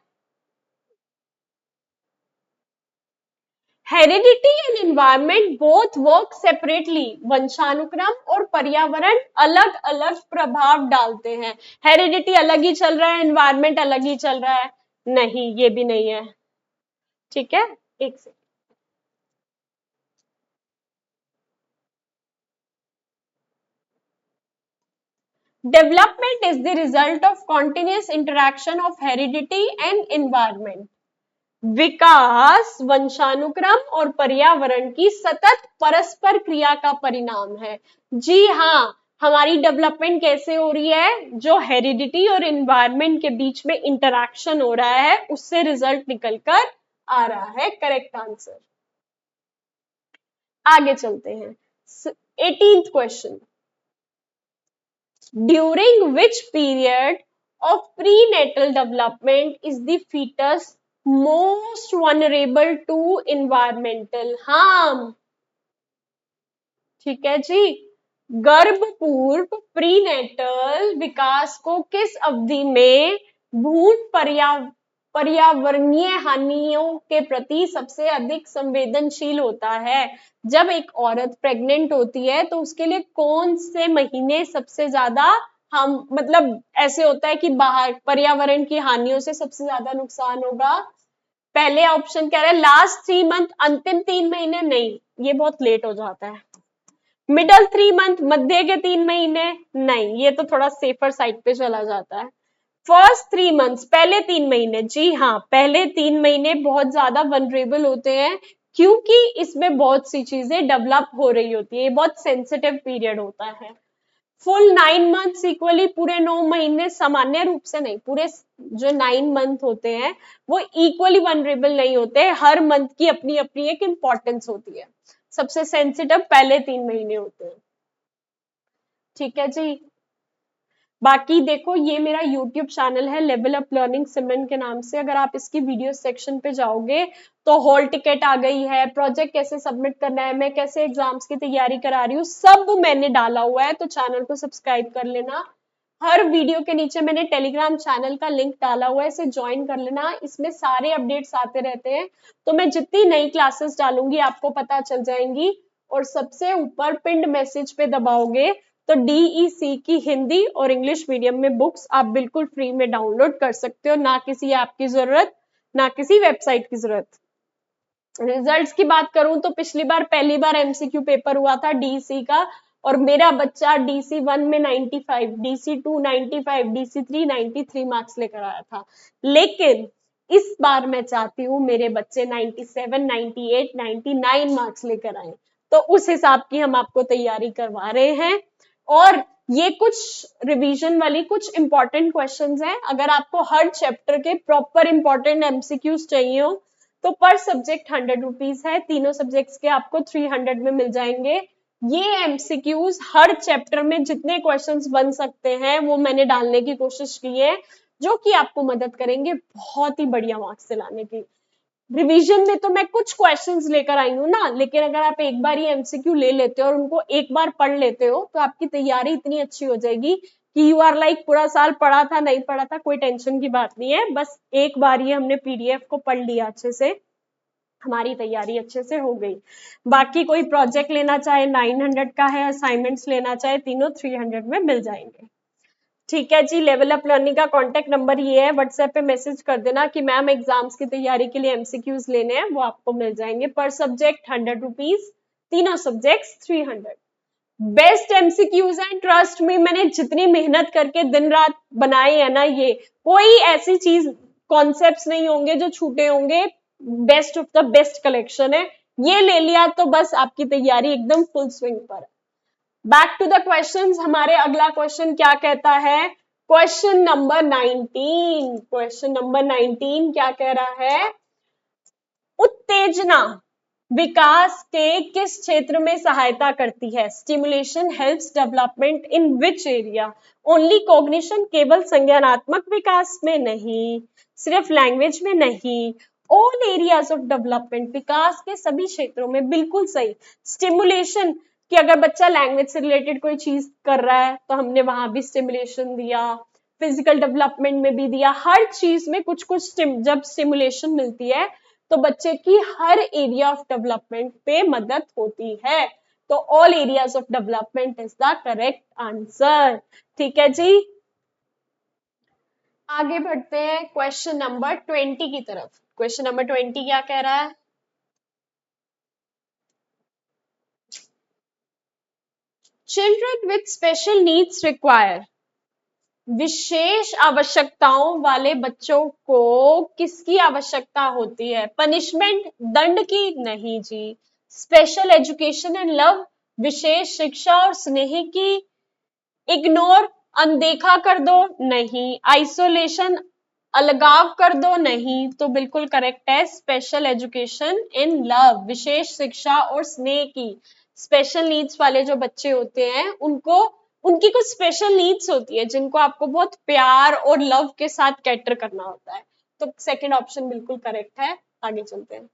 Heredity and environment both work separately, वंशानुक्रम और पर्यावरण अलग अलग प्रभाव डालते हैं। हेरिडिटी अलग ही चल रहा है, एनवायरमेंट अलग ही चल रहा है, नहीं, ये भी नहीं है। ठीक है, एक second, development is the result of continuous interaction of heredity and environment. विकास वंशानुक्रम और पर्यावरण की सतत परस्पर क्रिया का परिणाम है। जी हाँ, हमारी डेवलपमेंट कैसे हो रही है? जो हेरिडिटी और एनवायरमेंट के बीच में इंटरैक्शन हो रहा है उससे रिजल्ट निकलकर आ रहा है, करेक्ट आंसर। आगे चलते हैं, 18th question, during which period of prenatal development is the fetus most vulnerable to environmental harm? ठीक है जी, गर्भ पूर्व प्रीनेटल विकास को किस अवधि में भूत पर्यावरणीय हानियों के प्रति सबसे अधिक संवेदनशील होता है? जब एक औरत प्रेग्नेंट होती है तो उसके लिए कौन से महीने सबसे ज्यादा हम मतलब ऐसे होता है कि बाहर पर्यावरण की हानियों से सबसे ज्यादा नुकसान होगा? पहले ऑप्शन कह रहा है लास्ट 3 मंथ, अंतिम 3 महीने, नहीं, ये बहुत लेट हो जाता है। मिडल 3 मंथ, मध्य के 3 महीने, नहीं, ये तो थोड़ा सेफर साइड पे चला जाता है। फर्स्ट 3 मंथ्स, पहले 3 महीने, जी हाँ, पहले 3 महीने बहुत ज्यादा वनरेबल होते हैं, क्योंकि इसमें बहुत सी चीजें डेवलप हो रही होती है, ये बहुत सेंसिटिव पीरियड होता है। फुल 9 मंथ्स इक्वली पूरे 9 महीने सामान्य रूप से नहीं, पूरे जो 9 मंथ होते हैं वो इक्वली वनरेबल नहीं होते, हर मंथ की अपनी अपनी एक इंपॉर्टेंस होती है। सबसे सेंसिटिव पहले 3 महीने होते हैं। ठीक है जी। बाकी देखो ये मेरा YouTube चैनल है लेवल अप लर्निंग सिमरन के नाम से, अगर आप इसकी वीडियो सेक्शन पे जाओगे तो हॉल टिकट आ गई है, प्रोजेक्ट कैसे सबमिट करना है, मैं कैसे एग्जाम्स की तैयारी करा रही हूँ, सब मैंने डाला हुआ है, तो चैनल को सब्सक्राइब कर लेना। हर वीडियो के नीचे मैंने टेलीग्राम चैनल का लिंक डाला हुआ है, इसे ज्वाइन कर लेना, इसमें सारे अपडेट्स आते रहते हैं, तो मैं जितनी नई क्लासेस डालूंगी आपको पता चल जाएंगी। और सबसे ऊपर पिंड मैसेज पे दबाओगे तो डीईसी की हिंदी और इंग्लिश मीडियम में बुक्स आप बिल्कुल फ्री में डाउनलोड कर सकते हो, ना किसी ऐप की जरूरत, ना किसी वेबसाइट की जरूरत। रिजल्ट्स की बात करूं तो पिछली बार पहली बार एमसीक्यू पेपर हुआ था डीसी का, और मेरा बच्चा डीसी 1 में 95, डीसी 2 95, डीसी 3 93 मार्क्स लेकर आया था। लेकिन इस बार मैं चाहती हूँ मेरे बच्चे 97, 98, 99 मार्क्स लेकर आए, तो उस हिसाब की हम आपको तैयारी करवा रहे हैं। और ये कुछ रिवीजन वाली कुछ इंपॉर्टेंट क्वेश्चंस हैं, अगर आपको हर चैप्टर के प्रॉपर इंपॉर्टेंट एमसीक्यूज चाहिए हो तो पर सब्जेक्ट 100 रुपीज है, तीनों सब्जेक्ट्स के आपको 300 में मिल जाएंगे। ये एमसीक्यूज हर चैप्टर में जितने क्वेश्चंस बन सकते हैं वो मैंने डालने की कोशिश की है, जो कि आपको मदद करेंगे बहुत ही बढ़िया मार्क्स दिलाने की। रिवीजन में तो मैं कुछ क्वेश्चंस लेकर आई हूँ ना, लेकिन अगर आप एक बार ये एमसीक्यू ले लेते हो और उनको एक बार पढ़ लेते हो तो आपकी तैयारी इतनी अच्छी हो जाएगी कि यू आर लाइक पूरा साल पढ़ा था नहीं पढ़ा था कोई टेंशन की बात नहीं है, बस एक बार ये हमने पीडीएफ को पढ़ लिया अच्छे से, हमारी तैयारी अच्छे से हो गई। बाकी कोई प्रोजेक्ट लेना चाहे 900 का है, असाइनमेंट्स लेना चाहे तीनों 300 में मिल जाएंगे। ठीक है जी। लेवल अप लर्निंग का कांटेक्ट नंबर ये है, व्हाट्सएप पे मैसेज कर देना कि मैम एग्जाम्स की तैयारी के लिए एमसीक्यूज लेने हैं, वो आपको मिल जाएंगे। पर सब्जेक्ट 100 रुपीज, तीनों सब्जेक्ट्स 300। बेस्ट एमसीक्यूज हैं, ट्रस्ट में, मैंने जितनी मेहनत करके दिन रात बनाए है ना, ये कोई ऐसी चीज कॉन्सेप्ट्स नहीं होंगे जो छूटे होंगे, best of the best collection है, ये ले लिया तो बस आपकी तैयारी एकदम फुल स्विंग पर है। बैक टू द क्वेश्चंस, हमारे अगला क्वेश्चन क्या कहता है, क्वेश्चन नंबर 19, क्वेश्चन नंबर 19 क्या कह रहा है, उत्तेजना विकास के किस क्षेत्र में सहायता करती है, stimulation helps development in which area, only cognition, केवल संज्ञानात्मक विकास में नहीं, सिर्फ लैंग्वेज में नहीं, ऑल एरियाज ऑफ डेवलपमेंट, विकास के सभी क्षेत्रों में, बिल्कुल सही। स्टिमुलेशन कि अगर बच्चा लैंग्वेज से रिलेटेड कोई चीज कर रहा है तो हमने वहां भी स्टिमुलेशन दिया, फिजिकल डेवलपमेंट में भी दिया, हर चीज में कुछ कुछ जब स्टिमुलेशन मिलती है तो बच्चे की हर एरिया ऑफ डेवलपमेंट पे मदद होती है, तो all areas of development is the correct answer. ठीक है जी। आगे बढ़ते हैं क्वेश्चन नंबर 20 की तरफ। क्वेश्चन नंबर 20 क्या कह रहा है, children with special needs require, विशेष आवश्यकताओं वाले बच्चों को किसकी आवश्यकता होती है, पनिशमेंट, दंड की, नहीं जी, स्पेशल एजुकेशन एंड लव, विशेष शिक्षा और स्नेह की, इग्नोर, अनदेखा कर दो, नहीं, आइसोलेशन, अलगाव कर दो, नहीं, तो बिल्कुल करेक्ट है स्पेशल एजुकेशन इन लव, विशेष शिक्षा और स्नेह की। स्पेशल नीड्स वाले जो बच्चे होते हैं उनको, उनकी कुछ स्पेशल नीड्स होती है जिनको आपको बहुत प्यार और लव के साथ कैटर करना होता है, तो सेकंड ऑप्शन बिल्कुल करेक्ट है। आगे चलते हैं।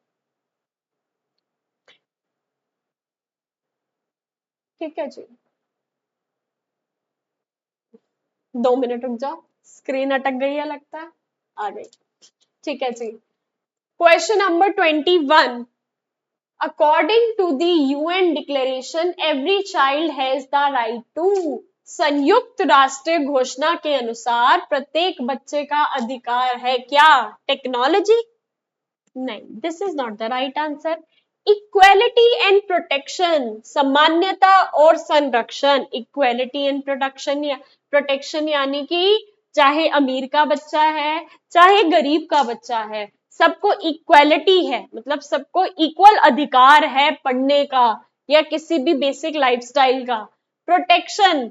ठीक है जी, 2 मिनट रुक जाओ, स्क्रीन अटक गई है लगता है, आ गई। ठीक है जी। Question number 21, according to the UN declaration every child has the right to, संयुक्त राष्ट्र घोषणा के अनुसार प्रत्येक बच्चे का अधिकार है क्या, टेक्नोलॉजी, नहीं, this is not the right answer. Equality and protection, समान्यता और संरक्षण, इक्वेलिटी एंड प्रोटेक्शन, या प्रोटेक्शन यानी कि चाहे अमीर का बच्चा है चाहे गरीब का बच्चा है, सबको इक्वेलिटी है, मतलब सबको इक्वल अधिकार है पढ़ने का या किसी भी बेसिक लाइफस्टाइल का। प्रोटेक्शन,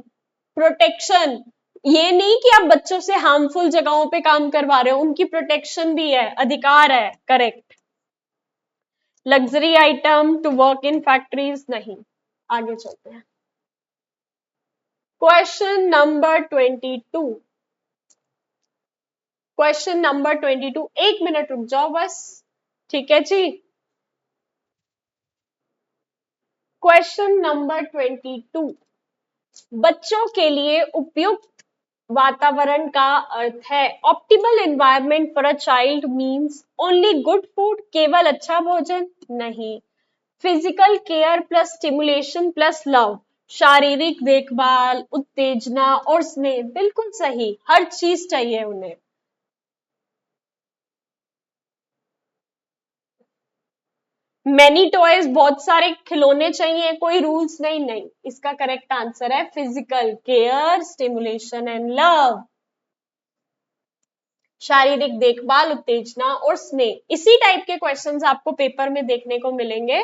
प्रोटेक्शन, ये नहीं कि आप बच्चों से हार्मफुल जगहों पे काम करवा रहे हो, उनकी प्रोटेक्शन भी है, अधिकार है, correct. Luxury item to work in factories, नहीं। आगे चलते हैं। Question number 22। Question number 22, 1 minute रुक जाओ बस, ठीक है जी। क्वेश्चन नंबर 22, बच्चों के लिए उपयुक्त वातावरण का अर्थ है, optimal environment for a child means only good food, केवल अच्छा भोजन, नहीं। Physical care plus stimulation plus love, शारीरिक देखभाल, उत्तेजना और स्नेह, बिल्कुल सही, हर चीज चाहिए उन्हें। मैनी टॉयज, बहुत सारे खिलौने चाहिए, कोई रूल्स नहीं, नहीं, इसका करेक्ट आंसर है physical care, stimulation and love, शारीरिक देखभाल, उत्तेजना और स्नेह। इसी टाइप के क्वेश्चंस आपको पेपर में देखने को मिलेंगे।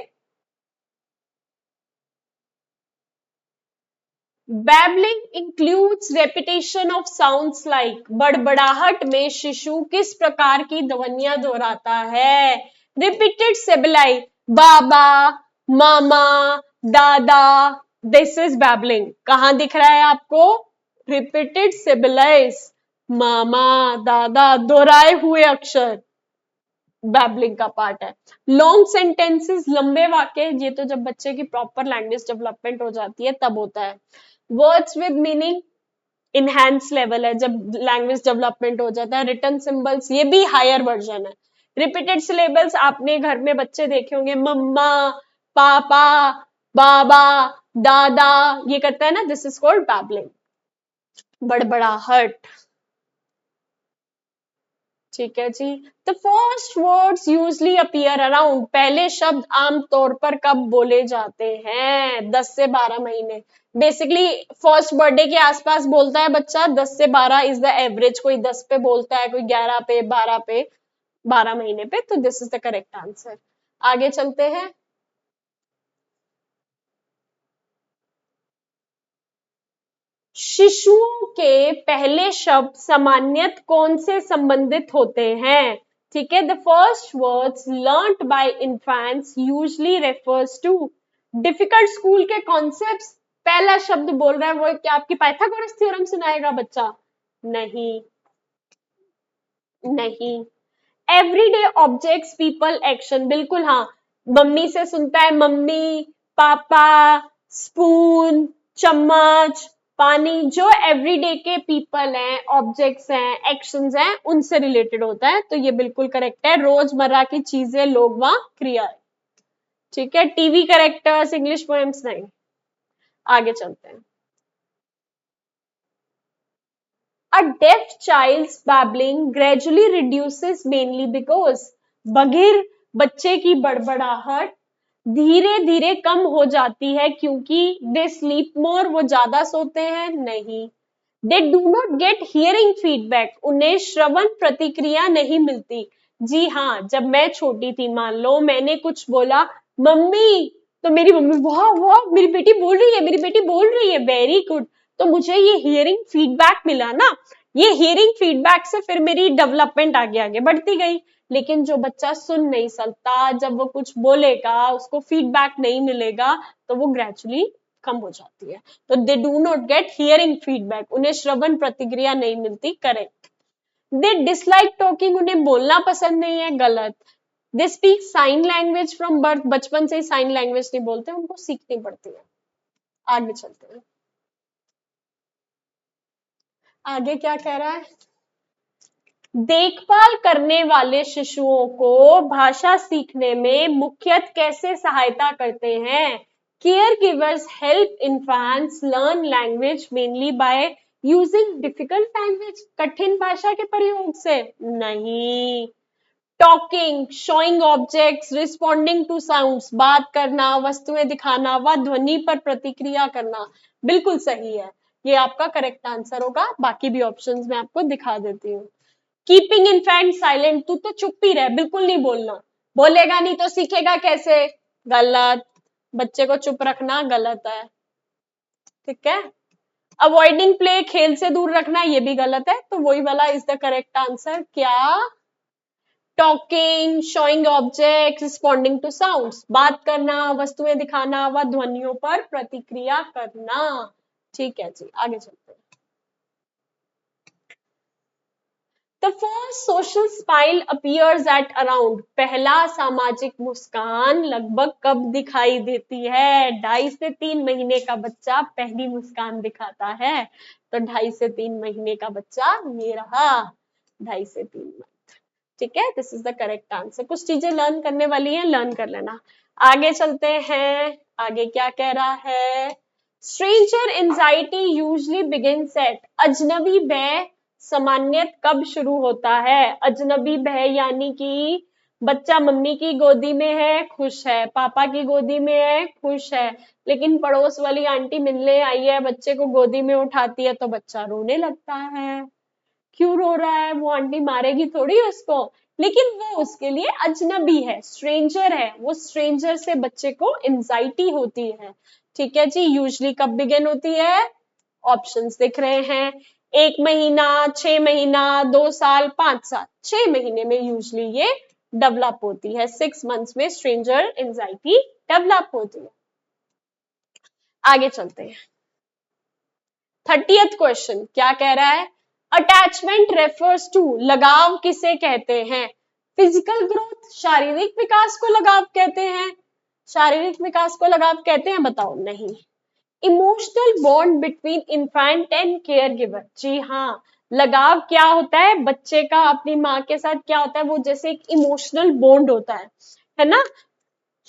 Babbling includes repetition of sounds like, बड़बड़ाहट में शिशु किस प्रकार की ध्वनियां दोहराता है? Repeated सिबिलाई, बाबा, मामा, दादा, दिस इज babbling। कहां दिख रहा है आपको? Repeated सिबिलाइज, मामा, दादा, दोहराए हुए अक्षर, बैबलिंग का पार्ट है। लॉन्ग सेंटेंसेस, लंबे वाक्य, ये तो जब बच्चे की प्रॉपर लैंग्वेज डेवलपमेंट हो जाती है तब होता है। Words with meaning, enhance level है जब लैंग्वेज डेवलपमेंट हो जाता है। रिटन सिंबल्स, ये भी हायर वर्जन है। रिपीटेड सिलेबल्स, आपने घर में बच्चे देखे होंगे, मम्मा, पापा, बाबा, दादा, ये करता है ना, दिस इज कॉल्ड बैबलिंग, बड़बड़ाहट, ठीक है जी। The first words usually appear around, पहले शब्द आमतौर पर कब बोले जाते हैं? 10 से 12 महीने, बेसिकली फर्स्ट बर्थडे के आसपास बोलता है बच्चा, 10 से 12 इज द एवरेज, कोई 10 पे बोलता है, कोई 11 पे, 12 पे, 12 महीने पे, तो this is the correct answer. आगे चलते हैं। शिशुओं के पहले शब्द सामान्यत कौन से संबंधित होते हैं? ठीक है, the first words learned by infants usually refers to difficult school के कॉन्सेप्ट्स। पहला शब्द बोल रहा है वो क्या आपकी पाइथागोरस थ्योरम सुनाएगा बच्चा? नहीं, नहीं। एवरीडे ऑब्जेक्ट्स पीपल एक्शन, बिल्कुल हाँ, मम्मी से सुनता है, मम्मी, पापा, स्पून, चम्मच, पानी, जो एवरीडे के पीपल हैं, ऑब्जेक्ट्स हैं, एक्शंस हैं, उनसे रिलेटेड होता है, तो ये बिल्कुल करेक्ट है, रोजमर्रा की चीजें, लोग, वहां, क्रिया, ठीक है। टीवी करेक्टर्स, इंग्लिश पोएम्स नहीं। आगे चलते हैं। A deaf child's babbling gradually reduces mainly because, बधिर बच्चे की बड़बड़ाहट धीरे धीरे कम हो जाती है क्योंकि दे स्लीप मोर, वो ज्यादा सोते हैं, नहीं। They do not gate hearing feedback, उन्हें श्रवण प्रतिक्रिया नहीं मिलती। जी हाँ, जब मैं छोटी थी, मान लो मैंने कुछ बोला, मम्मी, तो मेरी मम्मी, वाह वाह मेरी बेटी बोल रही है, मेरी बेटी बोल रही है, वेरी गुड, तो मुझे ये हियरिंग फीडबैक मिला ना, ये हियरिंग फीडबैक से फिर मेरी डेवलपमेंट आगे आगे बढ़ती गई। लेकिन जो बच्चा सुन नहीं सकता, जब वो कुछ बोलेगा, उसको फीडबैक नहीं मिलेगा, तो वो ग्रेजुअली कम हो जाती है। तो they do not gate hearing feedback, उन्हें श्रवण प्रतिक्रिया नहीं मिलती, करेक्ट। दे डिसलाइक टॉकिंग, उन्हें बोलना पसंद नहीं है, गलत। They speak sign language from birth, बचपन से ही साइन लैंग्वेज नहीं बोलते, उनको सीखनी पड़ती है। आगे चलते हैं। आगे क्या कह रहा है? देखभाल करने वाले शिशुओं को भाषा सीखने में मुख्यतः कैसे सहायता करते हैं? Care givers help infants learn language mainly by using difficult language, कठिन भाषा के प्रयोग से, नहीं। Talking, showing objects, responding to sounds, बात करना, वस्तुएं दिखाना व ध्वनि पर प्रतिक्रिया करना, बिल्कुल सही है, ये आपका करेक्ट आंसर होगा। बाकी भी ऑप्शंस मैं आपको दिखा देती हूँ। कीपिंग इन्फेंट साइलेंट, तू तो चुप ही रह, बिल्कुल नहीं बोलना, बोलेगा नहीं तो सीखेगा कैसे, गलत, बच्चे को चुप रखना गलत है, ठीक है। अवॉइडिंग प्ले, खेल से दूर रखना, ये भी गलत है, तो वही वाला इज द करेक्ट आंसर। क्या? Talking, showing object, responding to sounds, बात करना, वस्तुएं दिखाना व ध्वनियों पर प्रतिक्रिया करना। ठीक है जी, आगे चलते हैं। The first social smile appears at around, पहला सामाजिक मुस्कान लगभग कब दिखाई देती है? 2.5 से 3 महीने का बच्चा पहली मुस्कान दिखाता है, तो 2.5 से 3 महीने का बच्चा ये रहा, 2.5 से 3 मंथ। ठीक है, this is the correct answer. कुछ चीजें लर्न करने वाली हैं, लर्न कर लेना। आगे चलते हैं, आगे क्या कह रहा है? Stranger anxiety usually begins at, अजनबी भय सामान्यत कब शुरू होता है? अजनबी भय यानी कि बच्चा मम्मी की गोदी में है, खुश है, पापा की गोदी में है, खुश है, लेकिन पड़ोस वाली आंटी मिलने आई है, बच्चे को गोदी में उठाती है तो बच्चा रोने लगता है। क्यों रो रहा है? वो आंटी मारेगी थोड़ी उसको, लेकिन वो उसके लिए अजनबी है, स्ट्रेंजर है, वो स्ट्रेंजर से बच्चे को एंजाइटी होती है। ठीक है जी, यूजली कब बिगिन होती है? ऑप्शंस दिख रहे हैं, 1 महीना, 6 महीना, 2 साल, 5 साल। 6 महीने में यूजली ये डेवलप होती है, 6 मंथ्स में स्ट्रेंजर एंजाइटी डेवलप होती है। आगे चलते हैं। 30th क्वेश्चन क्या कह रहा है? अटैचमेंट रेफर्स टू, लगाव किसे कहते हैं? फिजिकल ग्रोथ, शारीरिक विकास को लगाव कहते हैं? शारीरिक विकास को लगाव कहते हैं? बताओ। नहीं। Emotional bond between infant and caregiver, जी हाँ। लगाव क्या होता है? बच्चे का अपनी माँ के साथ क्या होता है? वो जैसे एक इमोशनल बॉन्ड होता है ना?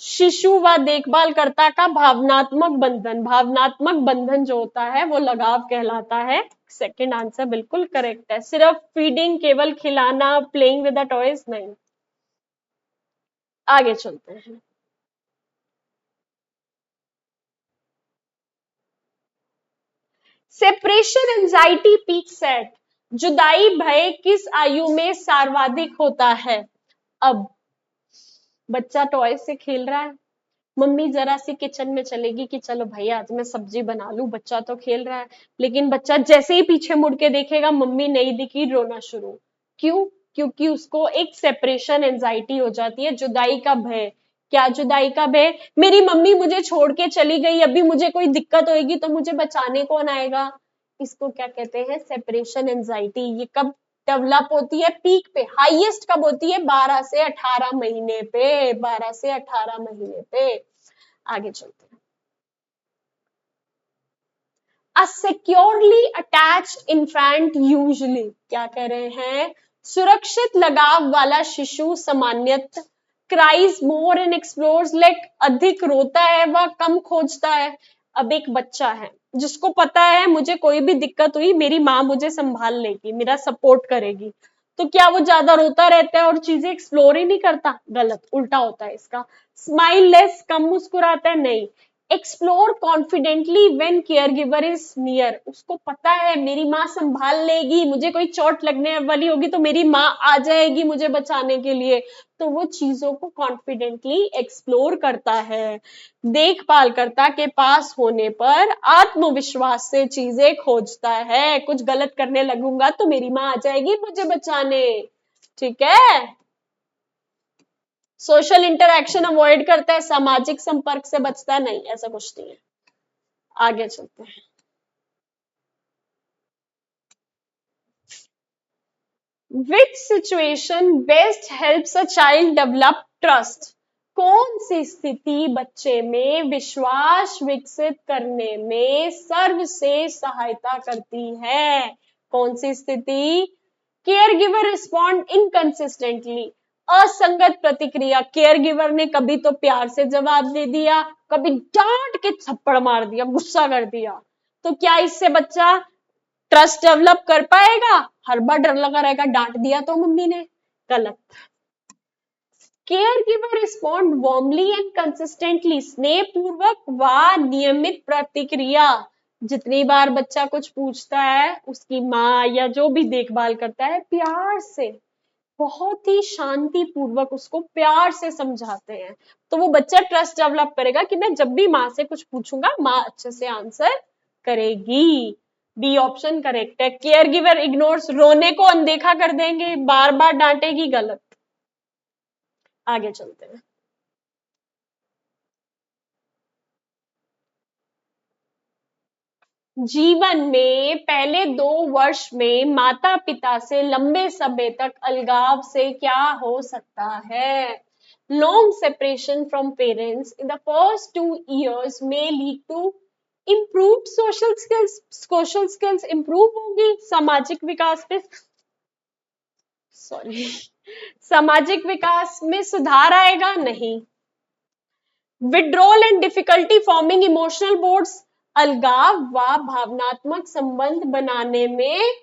शिशु व देखभालकर्ता का भावनात्मक बंधन, भावनात्मक बंधन जो होता है वो लगाव कहलाता है। सेकंड आंसर बिल्कुल करेक्ट है। सिर्फ फीडिंग, केवल खिलाना, प्लेइंग विद द टॉयज नहीं। आगे चलते हैं। सेपरेशन एंजाइटी पीक्स एट, जुदाई भय किस आयु में सर्वाधिक होता है? अब बच्चा टॉय से खेल रहा है, मम्मी जरा सी किचन में चलेगी कि चलो भाई आज मैं सब्जी बना लूं, बच्चा तो खेल रहा है, लेकिन बच्चा जैसे ही पीछे मुड़ के देखेगा मम्मी नहीं दिखी, रोना शुरू। क्यों? क्योंकि उसको एक सेपरेशन एंजाइटी हो जाती है, जुदाई का भय। क्या जुदाई का भय? मेरी मम्मी मुझे छोड़ के चली गई, अभी मुझे कोई दिक्कत होगी तो मुझे बचाने कौन आएगा? इसको क्या कहते हैं? Separation anxiety. ये कब डेवलप होती है? पीक पे, हाईएस्ट कब होती है? 12 से 18 महीने पे, 12 से 18 महीने पे। आगे चलते हैं। अ सिक्योरली अटैच्ड इन्फेंट यूजुअली, क्या कह रहे हैं? सुरक्षित लगाव वाला शिशु सामान्यतः cries more and explores, like अधिक रोता है व कम खोजता है। अब एक बच्चा है जिसको पता है मुझे कोई भी दिक्कत हुई मेरी माँ मुझे संभाल लेगी, मेरा सपोर्ट करेगी, तो क्या वो ज्यादा रोता रहता है और चीजें एक्सप्लोर ही नहीं करता? गलत, उल्टा होता है इसका। स्माइल लेस, कम मुस्कुराता है? नहीं। Explore confidently when care giver is near, उसको पता है मेरी माँ संभाल लेगी, मुझे कोई चोट लगने वाली होगी तो मेरी माँ आ जाएगी मुझे बचाने के लिए, तो वो चीजों को कॉन्फिडेंटली एक्सप्लोर करता है। देखभालकर्ता के पास होने पर आत्मविश्वास से चीजें खोजता है, कुछ गलत करने लगूंगा तो मेरी माँ आ जाएगी मुझे बचाने। ठीक है। सोशल इंटरेक्शन अवॉइड करता है, सामाजिक संपर्क से बचता है? नहीं, ऐसा कुछ नहीं है। आगे चलते हैं। विच situation best helps a child develop trust, कौन सी स्थिति बच्चे में विश्वास विकसित करने में सर्वश्रेष्ठ सहायता करती है? कौन सी स्थिति? केयर गिवर रिस्पॉन्ड इनकंसिस्टेंटली, असंगत प्रतिक्रिया, केयर गिवर ने कभी तो प्यार से जवाब दे दिया, कभी डांट के थप्पड़ मार दिया, गुस्सा कर दिया, तो क्या इससे बच्चा ट्रस्ट डेवलप कर पाएगा? हर बार डर लगा रहेगा, डांट दिया तो मम्मी ने। गलत। Care giver respond warmly and consistently, स्नेह पूर्वक व नियमित प्रतिक्रिया। जितनी बार बच्चा कुछ पूछता है उसकी माँ या जो भी देखभाल करता है प्यार से, बहुत ही शांति पूर्वक उसको प्यार से समझाते हैं, तो वो बच्चा ट्रस्ट डेवलप करेगा कि मैं जब भी माँ से कुछ पूछूंगा माँ अच्छे से आंसर करेगी। बी ऑप्शन करेक्ट है। केयर गिवर इग्नोर्स, रोने को अनदेखा कर देंगे, बार बार डांटेगी, गलत। आगे चलते हैं। जीवन में पहले 2 वर्ष में माता पिता से लंबे समय तक अलगाव से क्या हो सकता है? Long separation from parents in the first 2 years may lead to improved social skills। Social skills improve होंगी, सामाजिक विकास में, सॉरी, सामाजिक विकास में सुधार आएगा, नहीं। Withdrawal and difficulty forming emotional boards, अलगाव व भावनात्मक संबंध बनाने में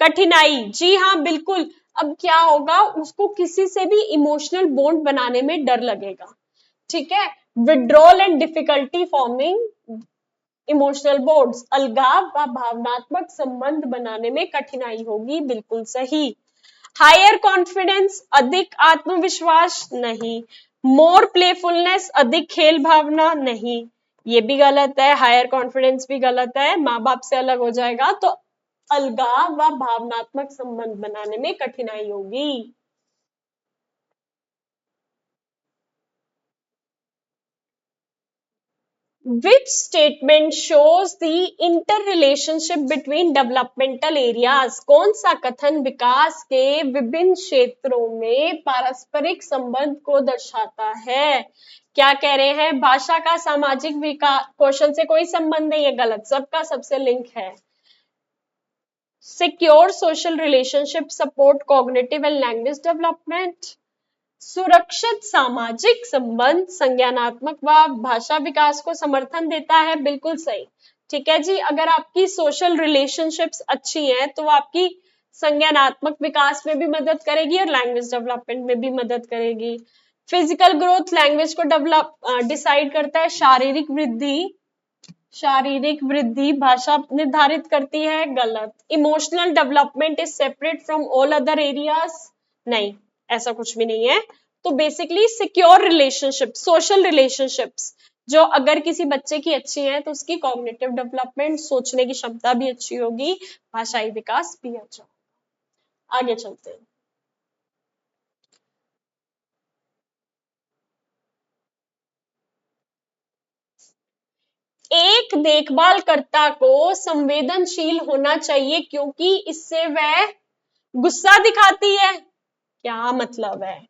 कठिनाई, जी हाँ बिल्कुल। अब क्या होगा, उसको किसी से भी इमोशनल बॉन्ड बनाने में डर लगेगा, ठीक है। Withdrawal and difficulty forming emotional bonds, अलगाव व भावनात्मक संबंध बनाने में कठिनाई होगी, बिल्कुल सही। हायर कॉन्फिडेंस, अधिक आत्मविश्वास, नहीं। मोर प्लेफुलनेस, अधिक खेल भावना, नहीं। ये भी गलत है, हायर कॉन्फिडेंस भी गलत है, माँ बाप से अलग हो जाएगा तो अलगाव व भावनात्मक संबंध बनाने में कठिनाई होगी। Which statement shows the interrelationship between developmental areas? कौन सा कथन विकास के विभिन्न क्षेत्रों में पारस्परिक संबंध को दर्शाता है? क्या कह रहे हैं, भाषा का सामाजिक विकास कौशल से कोई संबंध नहीं है, गलत, सबका सबसे लिंक है। Secure social relationship support cognitive and language development. सुरक्षित सामाजिक संबंध संज्ञानात्मक व भाषा विकास को समर्थन देता है, बिल्कुल सही, ठीक है जी। अगर आपकी सोशल रिलेशनशिप्स अच्छी हैं तो वो आपकी संज्ञानात्मक विकास में भी मदद करेगी और लैंग्वेज डेवलपमेंट में भी मदद करेगी। फिजिकल ग्रोथ लैंग्वेज को डेवलप डिसाइड करता है। शारीरिक वृद्धि भाषा निर्धारित करती है, गलत। Emotional development is separate from all other areas, नहीं, ऐसा कुछ भी नहीं है। तो basically secure relationship, social relationships जो अगर किसी बच्चे की अच्छी है तो उसकी कॉग्निटिव डेवलपमेंट, सोचने की क्षमता भी अच्छी होगी, भाषाई विकास भी अच्छा। आगे चलते हैं। एक देखभालकर्ता को संवेदनशील होना चाहिए क्योंकि इससे वह गुस्सा दिखाती है, क्या मतलब है?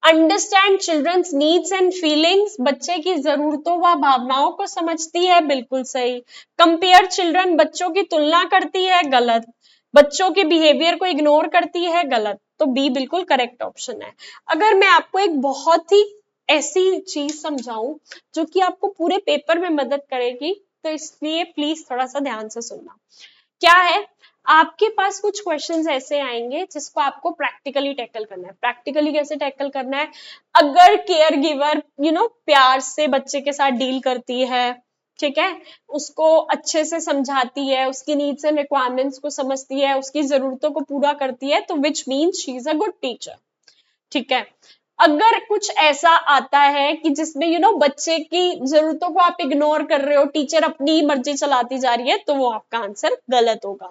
Understand children's needs and feelings, बच्चे की जरूरतों व भावनाओं को समझती है, बिल्कुल सही। कंपेयर चिल्ड्रन, बच्चों की तुलना करती है, गलत। बच्चों के बिहेवियर को इग्नोर करती है, गलत। तो बी बिल्कुल करेक्ट ऑप्शन है। अगर मैं आपको एक बहुत ही ऐसी चीज समझाऊं जो कि आपको पूरे पेपर में मदद करेगी, तो इसलिए प्लीज थोड़ा सा ध्यान से सुनना। क्या है, आपके पास कुछ क्वेश्चंस ऐसे आएंगे जिसको आपको प्रैक्टिकली टैकल करना है। प्रैक्टिकली कैसे टैकल करना है? अगर केयर गिवर प्यार से बच्चे के साथ डील करती है, ठीक है, उसको अच्छे से समझाती है, उसकी नीड्स एंड रिक्वायरमेंट्स को समझती है, उसकी जरूरतों को पूरा करती है, तो which means she is a good teacher, ठीक है। अगर कुछ ऐसा आता है कि जिसमें बच्चे की जरूरतों को आप इग्नोर कर रहे हो, टीचर अपनी मर्जी चलाती जा रही है, तो वो आपका आंसर गलत होगा।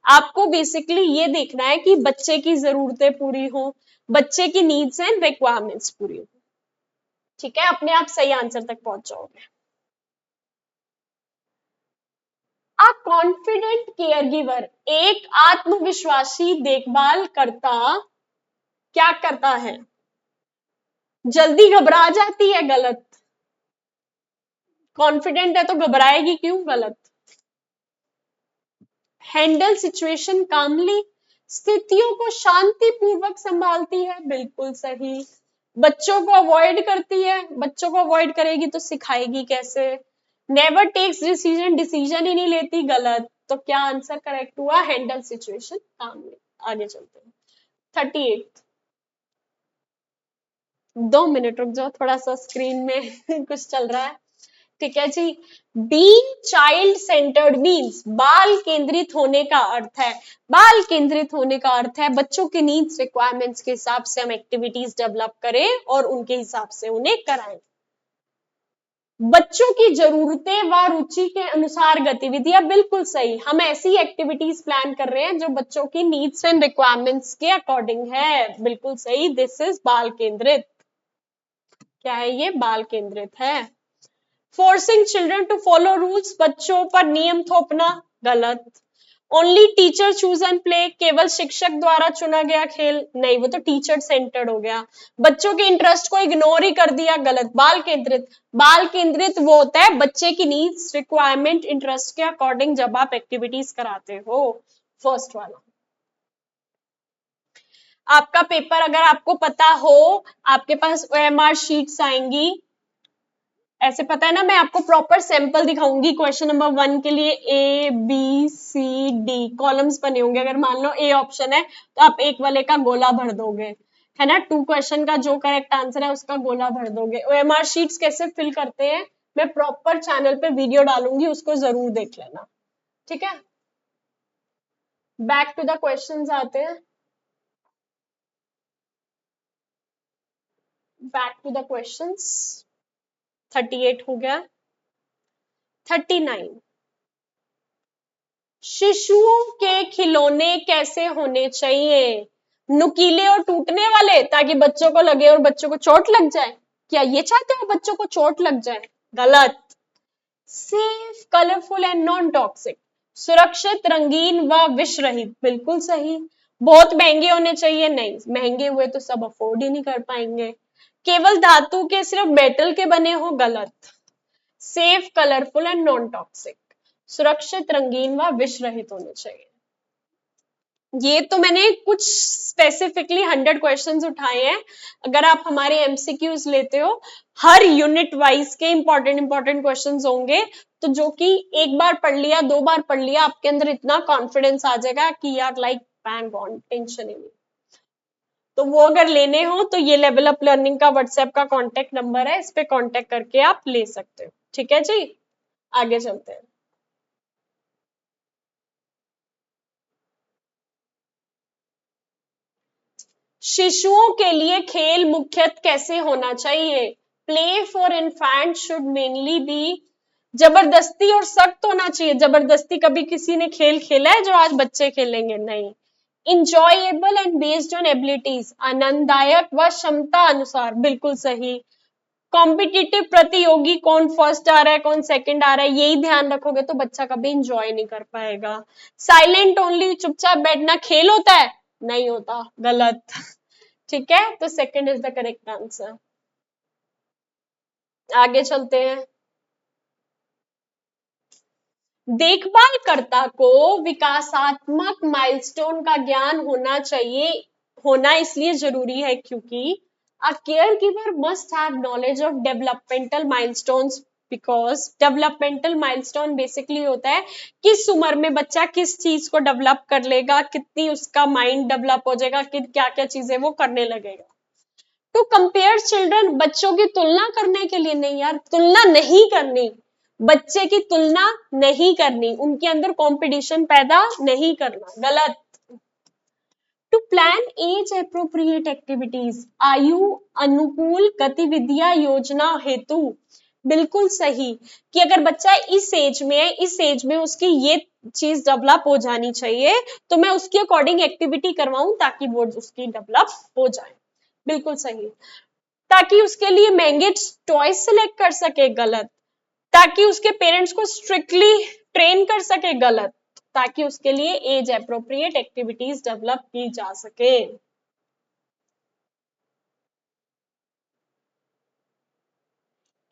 आपको बेसिकली ये देखना है कि बच्चे की जरूरतें पूरी हो, बच्चे की नीड्स एंड रिक्वायरमेंट्स पूरी हो, ठीक है, अपने आप सही आंसर तक पहुंच जाओगे। अ कॉन्फिडेंट केयर गिवर, एक आत्मविश्वासी देखभाल करता क्या करता है? जल्दी घबरा जाती है, गलत। कॉन्फिडेंट है तो घबराएगी क्यों, गलत। हैंडल सिचुएशन कामली, स्थितियों को शांतिपूर्वक संभालती है, बिल्कुल सही। बच्चों को अवॉइड करती है, बच्चों को अवॉइड करेगी तो सिखाएगी कैसे। नेवर टेक्स डिसीजन, डिसीजन ही नहीं लेती, गलत। तो क्या आंसर करेक्ट हुआ? हैंडल सिचुएशन कामली। आगे चलते हैं। 38, 2 मिनट रुक जाओ, थोड़ा सा स्क्रीन में कुछ चल रहा है, ठीक है जी। बीइंग चाइल्ड सेंटर्ड मीन्स, बाल केंद्रित होने का अर्थ है, बाल केंद्रित होने का अर्थ है बच्चों के नीड्स रिक्वायरमेंट्स के हिसाब से हम एक्टिविटीज डेवलप करें और उनके हिसाब से उन्हें कराएं। बच्चों की जरूरतें व रुचि के अनुसार गतिविधियां, बिल्कुल सही। हम ऐसी एक्टिविटीज प्लान कर रहे हैं जो बच्चों की नीड्स एंड रिक्वायरमेंट्स के अकॉर्डिंग है, बिल्कुल सही। दिस इज बाल केंद्रित। क्या है ये? बाल केंद्रित है। Forcing children to follow rules, बच्चों पर नियम थोपना, गलत। Only teacher choose and play, केवल शिक्षक द्वारा चुना गया खेल, नहीं, वो तो टीचर सेंटर्ड हो गया। बच्चों के इंटरेस्ट को इग्नोर ही कर दिया, गलत। बाल केंद्रित, बाल केंद्रित वो होता है बच्चे की नीड्स, रिक्वायरमेंट, इंटरेस्ट के अकॉर्डिंग जब आप एक्टिविटीज कराते हो। फर्स्ट वाला। आपका पेपर अगर आपको पता हो, आपके पास ओएमआर शीट्स आएंगी, ऐसे पता है ना, मैं आपको प्रॉपर सैंपल दिखाऊंगी। क्वेश्चन नंबर 1 के लिए ABCD कॉलम्स बने होंगे। अगर मान लो ए ऑप्शन है तो आप एक वाले का गोला भर दोगे, है ना। 2 क्वेश्चन का जो करेक्ट आंसर है उसका गोला भर दोगे। ओएमआर शीट्स कैसे फिल करते हैं मैं प्रॉपर चैनल पे वीडियो डालूंगी, उसको जरूर देख लेना, ठीक है। बैक टू द क्वेश्चंस आते हैं। Back to the questions. 38 हो गया। 39, शिशुओं के खिलौने कैसे होने चाहिए? नुकीले और टूटने वाले, ताकि बच्चों को लगे और बच्चों को चोट लग जाए। क्या ये चाहते हो बच्चों को चोट लग जाए? गलत। Safe, colourful and non toxic, सुरक्षित, रंगीन व विष रहित, बिल्कुल सही। बहुत महंगे होने चाहिए, नहीं, महंगे हुए तो सब अफोर्ड ही नहीं कर पाएंगे। केवल धातु के, सिर्फ मेटल के बने हो, गलत। Safe, colourful and non toxic, सुरक्षित, रंगीन व विष रहित होने चाहिए। ये तो मैंने कुछ स्पेसिफिकली 100 क्वेश्चंस उठाए हैं। अगर आप हमारे एमसीक्यूज लेते हो, हर यूनिट वाइज के इंपॉर्टेंट क्वेश्चंस होंगे, तो जो कि एक बार पढ़ लिया, 2 बार पढ़ लिया, आपके अंदर इतना कॉन्फिडेंस आ जाएगा कि यार लाइक बैंग ऑन, टेंशन ही नहीं। तो वो अगर लेने हो तो ये लेवल अप लर्निंग का व्हाट्सएप का कॉन्टेक्ट नंबर है, इस पे कॉन्टेक्ट करके आप ले सकते हो, ठीक है जी। आगे चलते हैं। शिशुओं के लिए खेल मुख्यतः कैसे होना चाहिए? Play for infant should mainly be, जबरदस्ती और सख्त होना चाहिए। जबरदस्ती कभी किसी ने खेल खेला है जो आज बच्चे खेलेंगे? नहीं। Enjoyable and based on abilities, आनंददायक व क्षमता अनुसार, बिल्कुल सही। कॉम्पिटिटिव, प्रतियोगी, कौन फर्स्ट आ रहा है कौन सेकंड आ रहा है, यही ध्यान रखोगे तो बच्चा कभी इंजॉय नहीं कर पाएगा। साइलेंट ओनली, चुपचाप बैठना खेल होता है? नहीं होता, गलत। ठीक है, तो second is the correct answer. आगे चलते हैं। देखभालकर्ता को विकासात्मक माइलस्टोन का ज्ञान होना चाहिए, होना इसलिए जरूरी है क्योंकि अ care giver must have knowledge of developmental milestones, because developmental milestone basically होता है किस उम्र में बच्चा किस चीज को डेवलप कर लेगा, कितनी उसका माइंड डेवलप हो जाएगा, कि क्या क्या चीजें वो करने लगेगा। टू कंपेयर चिल्ड्रन, बच्चों की तुलना करने के लिए नहीं यार, तुलना नहीं करनी, बच्चे की तुलना नहीं करनी, उनके अंदर कंपटीशन पैदा नहीं करना, गलत। To plan age appropriate activities, आयु अनुकूल गतिविधियां योजना हेतु, बिल्कुल सही। कि अगर बच्चा इस एज में है, इस एज में उसकी ये चीज डेवलप हो जानी चाहिए, तो मैं उसके अकॉर्डिंग एक्टिविटी करवाऊं ताकि वो उसकी डेवलप हो जाए, बिल्कुल सही। ताकि उसके लिए महंगे टॉयज सिलेक्ट कर सके, गलत। ताकि उसके पेरेंट्स को स्ट्रिक्टली ट्रेन कर सके, गलत। ताकि उसके लिए एज अप्रोप्रिएट एक्टिविटीज डेवलप की जा सके।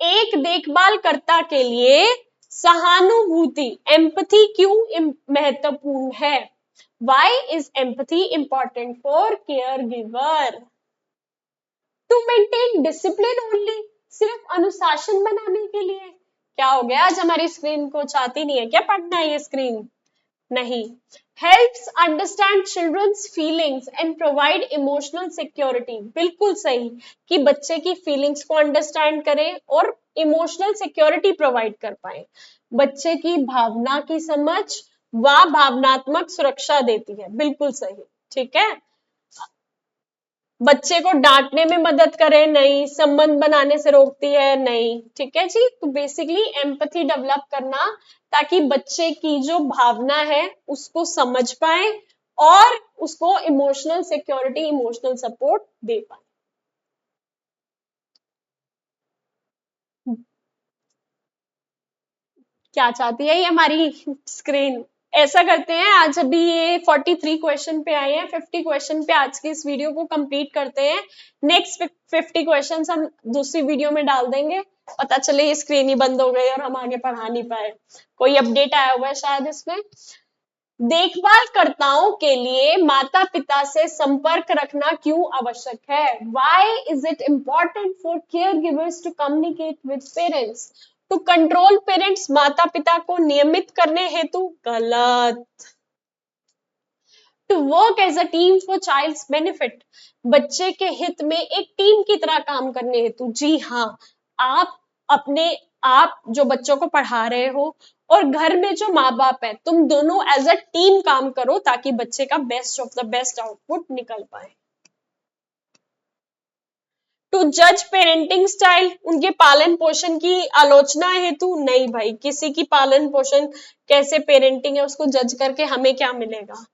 एक देखभालकर्ता के लिए सहानुभूति, एम्पथी क्यों महत्वपूर्ण है? Why is empathy important for care giver? To maintain discipline only, सिर्फ अनुशासन बनाने के लिए। क्या हो गया, आज हमारी स्क्रीन को चाहती नहीं है क्या पढ़ना है ये स्क्रीन? नहीं। Helps understand children's feelings and provide emotional security, बिल्कुल सही। कि बच्चे की फीलिंग्स को अंडरस्टैंड करें और इमोशनल सिक्योरिटी प्रोवाइड कर पाए। बच्चे की भावना की समझ व भावनात्मक सुरक्षा देती है, बिल्कुल सही। ठीक है, बच्चे को डांटने में मदद करे, नहीं। संबंध बनाने से रोकती है, नहीं। ठीक है जी। तो बेसिकली एम्पैथी डेवलप करना ताकि बच्चे की जो भावना है उसको समझ पाए और उसको इमोशनल सिक्योरिटी, इमोशनल सपोर्ट दे पाए। क्या चाहती है ये हमारी स्क्रीन? ऐसा करते हैं, आज अभी ये 43 क्वेश्चन पे आए हैं, 50 क्वेश्चन पे आज की इस वीडियो को कंप्लीट करते हैं। नेक्स्ट 50 क्वेश्चन हम दूसरी वीडियो में डाल देंगे। पता चले ये स्क्रीन ही बंद हो गई और हम आगे पढ़ा नहीं पाए। कोई अपडेट आया हुआ है शायद इसमें। देखभालकर्ताओं के लिए माता पिता से संपर्क रखना क्यों आवश्यक है? Why is it important for caregivers to communicate with parents? To control parents, माता पिता को नियमित करने हेतु? गलत। To work as a team for child's benefit, बच्चे के हित में एक टीम की तरह काम करने हेतु? जी हाँ। आप जो बच्चों को पढ़ा रहे हो और घर में जो माँ बाप है, तुम दोनों एज अ टीम काम करो ताकि बच्चे का best of the best output निकल पाए। टू जज पेरेंटिंग स्टाइल, उनके पालन पोषण की आलोचना हेतु? नहीं भाई, किसी की पालन पोषण कैसे पेरेंटिंग है उसको जज करके हमें क्या मिलेगा?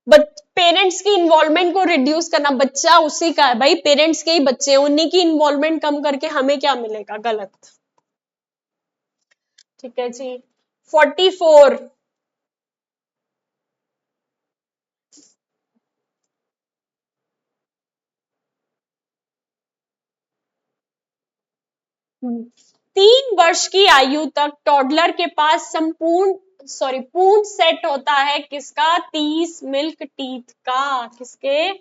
बट पेरेंट्स की इन्वॉल्वमेंट को रिड्यूस करना, बच्चा उसी का है भाई, पेरेंट्स के ही बच्चे हैं, उन्हीं की इन्वॉल्वमेंट कम करके हमें क्या मिलेगा? गलत। ठीक है जी। 44, 3 वर्ष की आयु तक टॉडलर के पास पूर्ण सेट होता है किसका? 30 मिल्क टीथ का। किसके?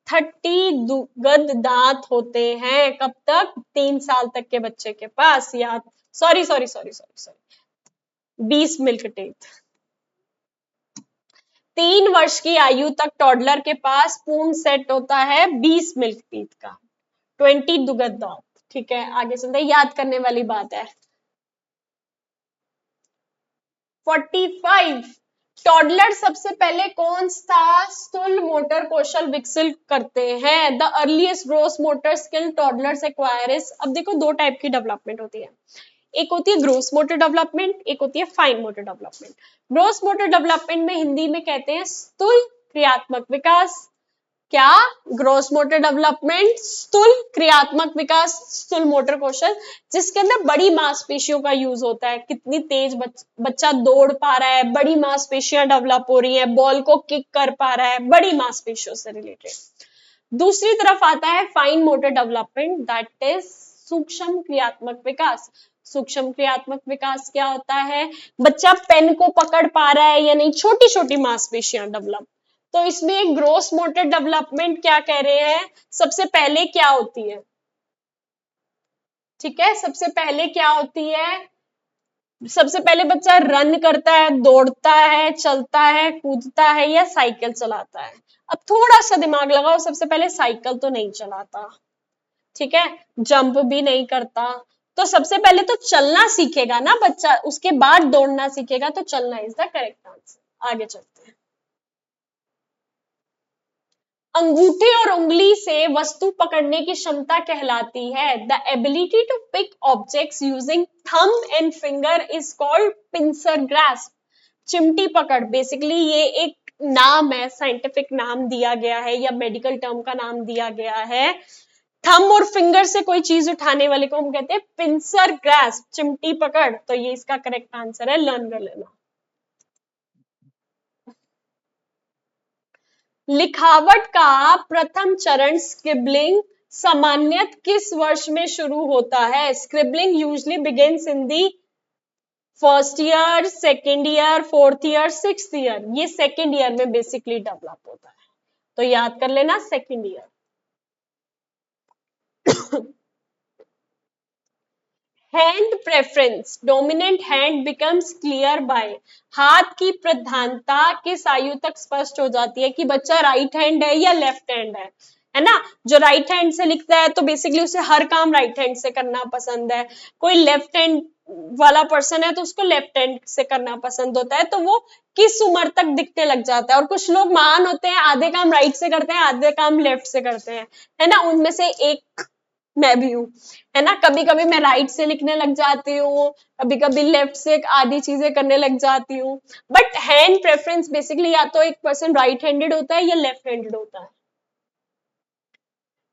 30 दुगध दांत होते हैं। कब तक? 3 साल तक के बच्चे के पास। याद, सॉरी 20 मिल्क टीथ। 3 वर्ष की आयु तक टॉडलर के पास पूर्ण सेट होता है 20 मिल्क टीथ का, 20 दुगध दांत। ठीक है, आगे चलते हैं, याद करने वाली बात है। 45, टॉडलर सबसे पहले कौन सा स्थूल मोटर कौशल विकसित करते हैं? The earliest gross motor skill toddlers acquire is. अब देखो, 2 टाइप की डेवलपमेंट होती है, एक होती है ग्रोस मोटर डेवलपमेंट, एक होती है fine motor development. Gross motor development में हिंदी में कहते हैं स्थूल क्रियात्मक विकास। क्या? ग्रोस मोटर डेवलपमेंट, स्थूल क्रियात्मक विकास, स्थूल मोटर कौशल, जिसके अंदर बड़ी मांसपेशियों का यूज होता है। कितनी तेज बच्चा दौड़ पा रहा है, बड़ी मांसपेशियां डेवलप हो रही है, बॉल को किक कर पा रहा है, बड़ी मांसपेशियों से रिलेटेड। दूसरी तरफ आता है fine motor development, that is सूक्ष्म क्रियात्मक विकास। सूक्ष्म क्रियात्मक विकास क्या होता है? बच्चा पेन को पकड़ पा रहा है या नहीं, छोटी छोटी मांसपेशियां डेवलप। तो इसमें एक ग्रोस मोटर डेवलपमेंट क्या कह रहे हैं? सबसे पहले क्या होती है? ठीक है, सबसे पहले क्या होती है? सबसे पहले बच्चा रन करता है, दौड़ता है, चलता है, कूदता है या साइकिल चलाता है। अब थोड़ा सा दिमाग लगाओ, सबसे पहले साइकिल तो नहीं चलाता, ठीक है, जंप भी नहीं करता, तो सबसे पहले तो चलना सीखेगा ना बच्चा, उसके बाद दौड़ना सीखेगा, तो चलना इज द करेक्ट आंसर। आगे चलते हैं। अंगूठे और उंगली से वस्तु पकड़ने की क्षमता कहलाती है? The ability to pick objects using thumb and finger is called pincer grasp. चिमटी पकड़, बेसिकली ये एक नाम है, साइंटिफिक नाम दिया गया है या मेडिकल टर्म का नाम दिया गया है। थंब और फिंगर से कोई चीज उठाने वाले को हम कहते हैं पिंसर ग्रास्प, चिमटी पकड़। तो ये इसका करेक्ट आंसर है, लर्न कर लेना। लिखावट का प्रथम चरण स्क्रिबलिंग सामान्यतः किस वर्ष में शुरू होता है? Scribbling usually begins in the first year, second year, fourth year, sixth year. ये सेकेंड ईयर में बेसिकली डेवलप होता है, तो याद कर लेना second year. Hand preference, dominant hand becomes clear by. हाथ की प्रधानता किस आयु तक स्पष्ट हो जाती है कि बच्चा राइट हैंड है या लेफ्ट हैंड है ना? जो राइट हैंड से लिखता है तो बेसिकली उसे हर काम राइट हैंड से करना पसंद है। कोई लेफ्ट हैंड वाला पर्सन है तो उसको लेफ्ट हैंड से करना पसंद होता है, तो वो किस उम्र तक दिखने लग जाता है। और कुछ लोग महान होते हैं, आधे काम राइट से करते हैं, आधे काम लेफ्ट से करते हैं, है ना। उनमें से एक मैं भी हूँ, है ना। कभी कभी मैं राइट से लिखने लग जाती हूँ, कभी कभी लेफ्ट से आधी चीजें करने लग जाती हूँ। बट हैंड प्रेफरेंस बेसिकली या तो एक पर्सन राइट हैंडेड होता है या लेफ्ट हैंडेड होता है।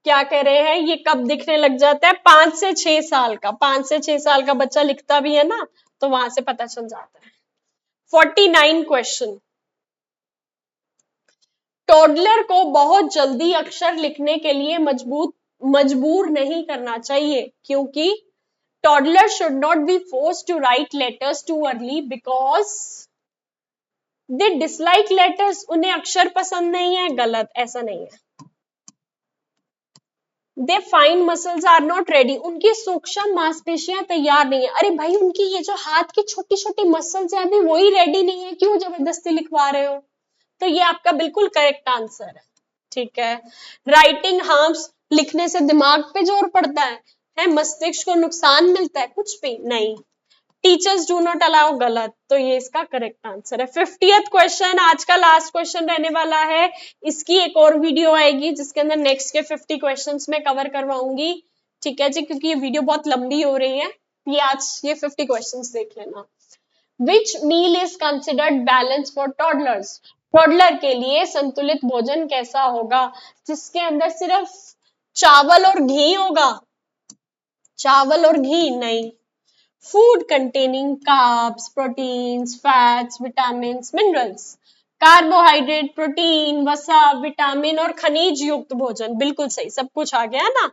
क्या कह रहे हैं, ये कब दिखने लग जाता है? 5 से 6 साल का, 5 से 6 साल का बच्चा लिखता भी है ना, तो वहां से पता चल जाता है। 49 क्वेश्चन। टोडलर को बहुत जल्दी अक्षर लिखने के लिए मजबूर नहीं करना चाहिए, क्योंकि toddler should not be forced to write letters too early because they dislike letters. उन्हें अक्षर पसंद नहीं है, गलत, ऐसा नहीं है। They fine muscles are not ready, उनकी सूक्ष्म मांसपेशियां तैयार नहीं है। अरे भाई, उनकी ये जो हाथ की छोटी छोटी मसल्स है अभी वही रेडी नहीं है, क्यों जबरदस्ती लिखवा रहे हो? तो ये आपका बिल्कुल करेक्ट आंसर है। ठीक है। राइटिंग हार्म्स, लिखने से दिमाग पे जोर पड़ता है मस्तिष्क को नुकसान मिलता है? कुछ भी नहीं। टीचर्स डू नॉट अलाउ, गलत। तो ये इसका करेक्ट आंसर है। 50th क्वेश्चन, आज का लास्ट क्वेश्चन रहने वाला है। इसकी एक और वीडियो आएगी जिसके अंदर नेक्स्ट के 50 क्वेश्चंस में कवर करवाऊंगी। ठीक है जी, क्योंकि ये वीडियो बहुत लंबी हो रही है। ये आज ये 50 क्वेश्चंस देख लेना। Which meal is considered balance for toddlers? Toddler के लिए संतुलित भोजन कैसा होगा? जिसके अंदर सिर्फ चावल और घी होगा? चावल और घी नहीं। Food containing carbs, proteins, fats, vitamins, minerals. Carbohydrate, protein, वसा, विटामिन और खनिज युक्त भोजन। बिल्कुल सही, सब कुछ आ गया ना।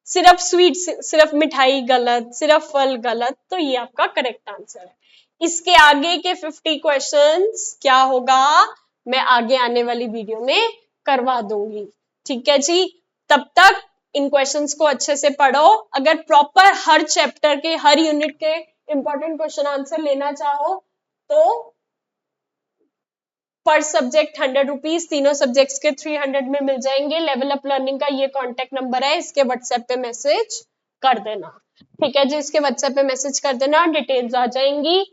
सिर्फ स्वीट, सिर्फ मिठाई, गलत। सिर्फ फल, गलत। तो ये आपका करेक्ट आंसर है। इसके आगे के 50 क्वेश्चंस क्या होगा, मैं आगे आने वाली वीडियो में करवा दूंगी। ठीक है जी। तब तक इन क्वेश्चंस को अच्छे से पढ़ो। अगर प्रॉपर हर चैप्टर के, हर यूनिट के इंपॉर्टेंट क्वेश्चन आंसर लेना चाहो तो पर सब्जेक्ट 100 रुपीज, तीनों सब्जेक्ट्स के 300 में मिल जाएंगे। लेवल अप लर्निंग का ये कॉन्टेक्ट नंबर है, इसके व्हाट्सएप पे मैसेज कर देना। ठीक है जी, इसके व्हाट्सएप पे मैसेज कर देना, डिटेल्स आ जाएंगी।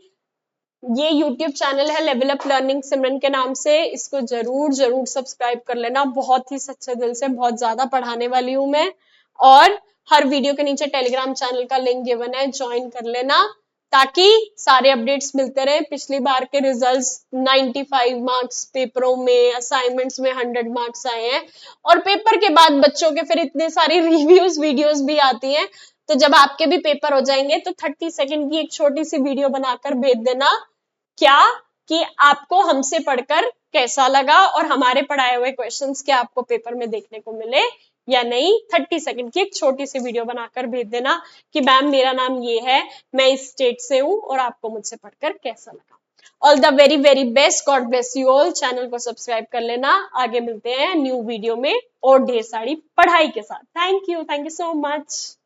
ये यूट्यूब चैनल है लेवल अप लर्निंग सिमरन के नाम से, इसको जरूर जरूर सब्सक्राइब कर लेना। बहुत ही सच्चे दिल से बहुत ज्यादा पढ़ाने वाली हूं मैं। और हर वीडियो के नीचे टेलीग्राम चैनल का लिंक गिवन है, ज्वाइन कर लेना ताकि सारे अपडेट्स मिलते रहे। पिछली बार के रिजल्ट्स 95 मार्क्स पेपरों में, असाइनमेंट्स में 100 मार्क्स आए हैं। और पेपर के बाद बच्चों के फिर इतने सारी रिव्यूज वीडियोस भी आती हैं। तो जब आपके भी पेपर हो जाएंगे तो 30 सेकंड की एक छोटी सी वीडियो बनाकर भेज देना, क्या कि आपको हमसे पढ़कर कैसा लगा और हमारे पढ़ाए हुए क्वेश्चंस क्या आपको पेपर में देखने को मिले या नहीं। 30 सेकंड की एक छोटी सी वीडियो बनाकर भेज देना कि मैम मेरा नाम ये है, मैं इस स्टेट से हूं और आपको मुझसे पढ़कर कैसा लगा। All the very very best, God bless you all. Channel को सब्सक्राइब कर लेना। आगे मिलते हैं न्यू वीडियो में और ढेर सारी पढ़ाई के साथ। Thank you so much.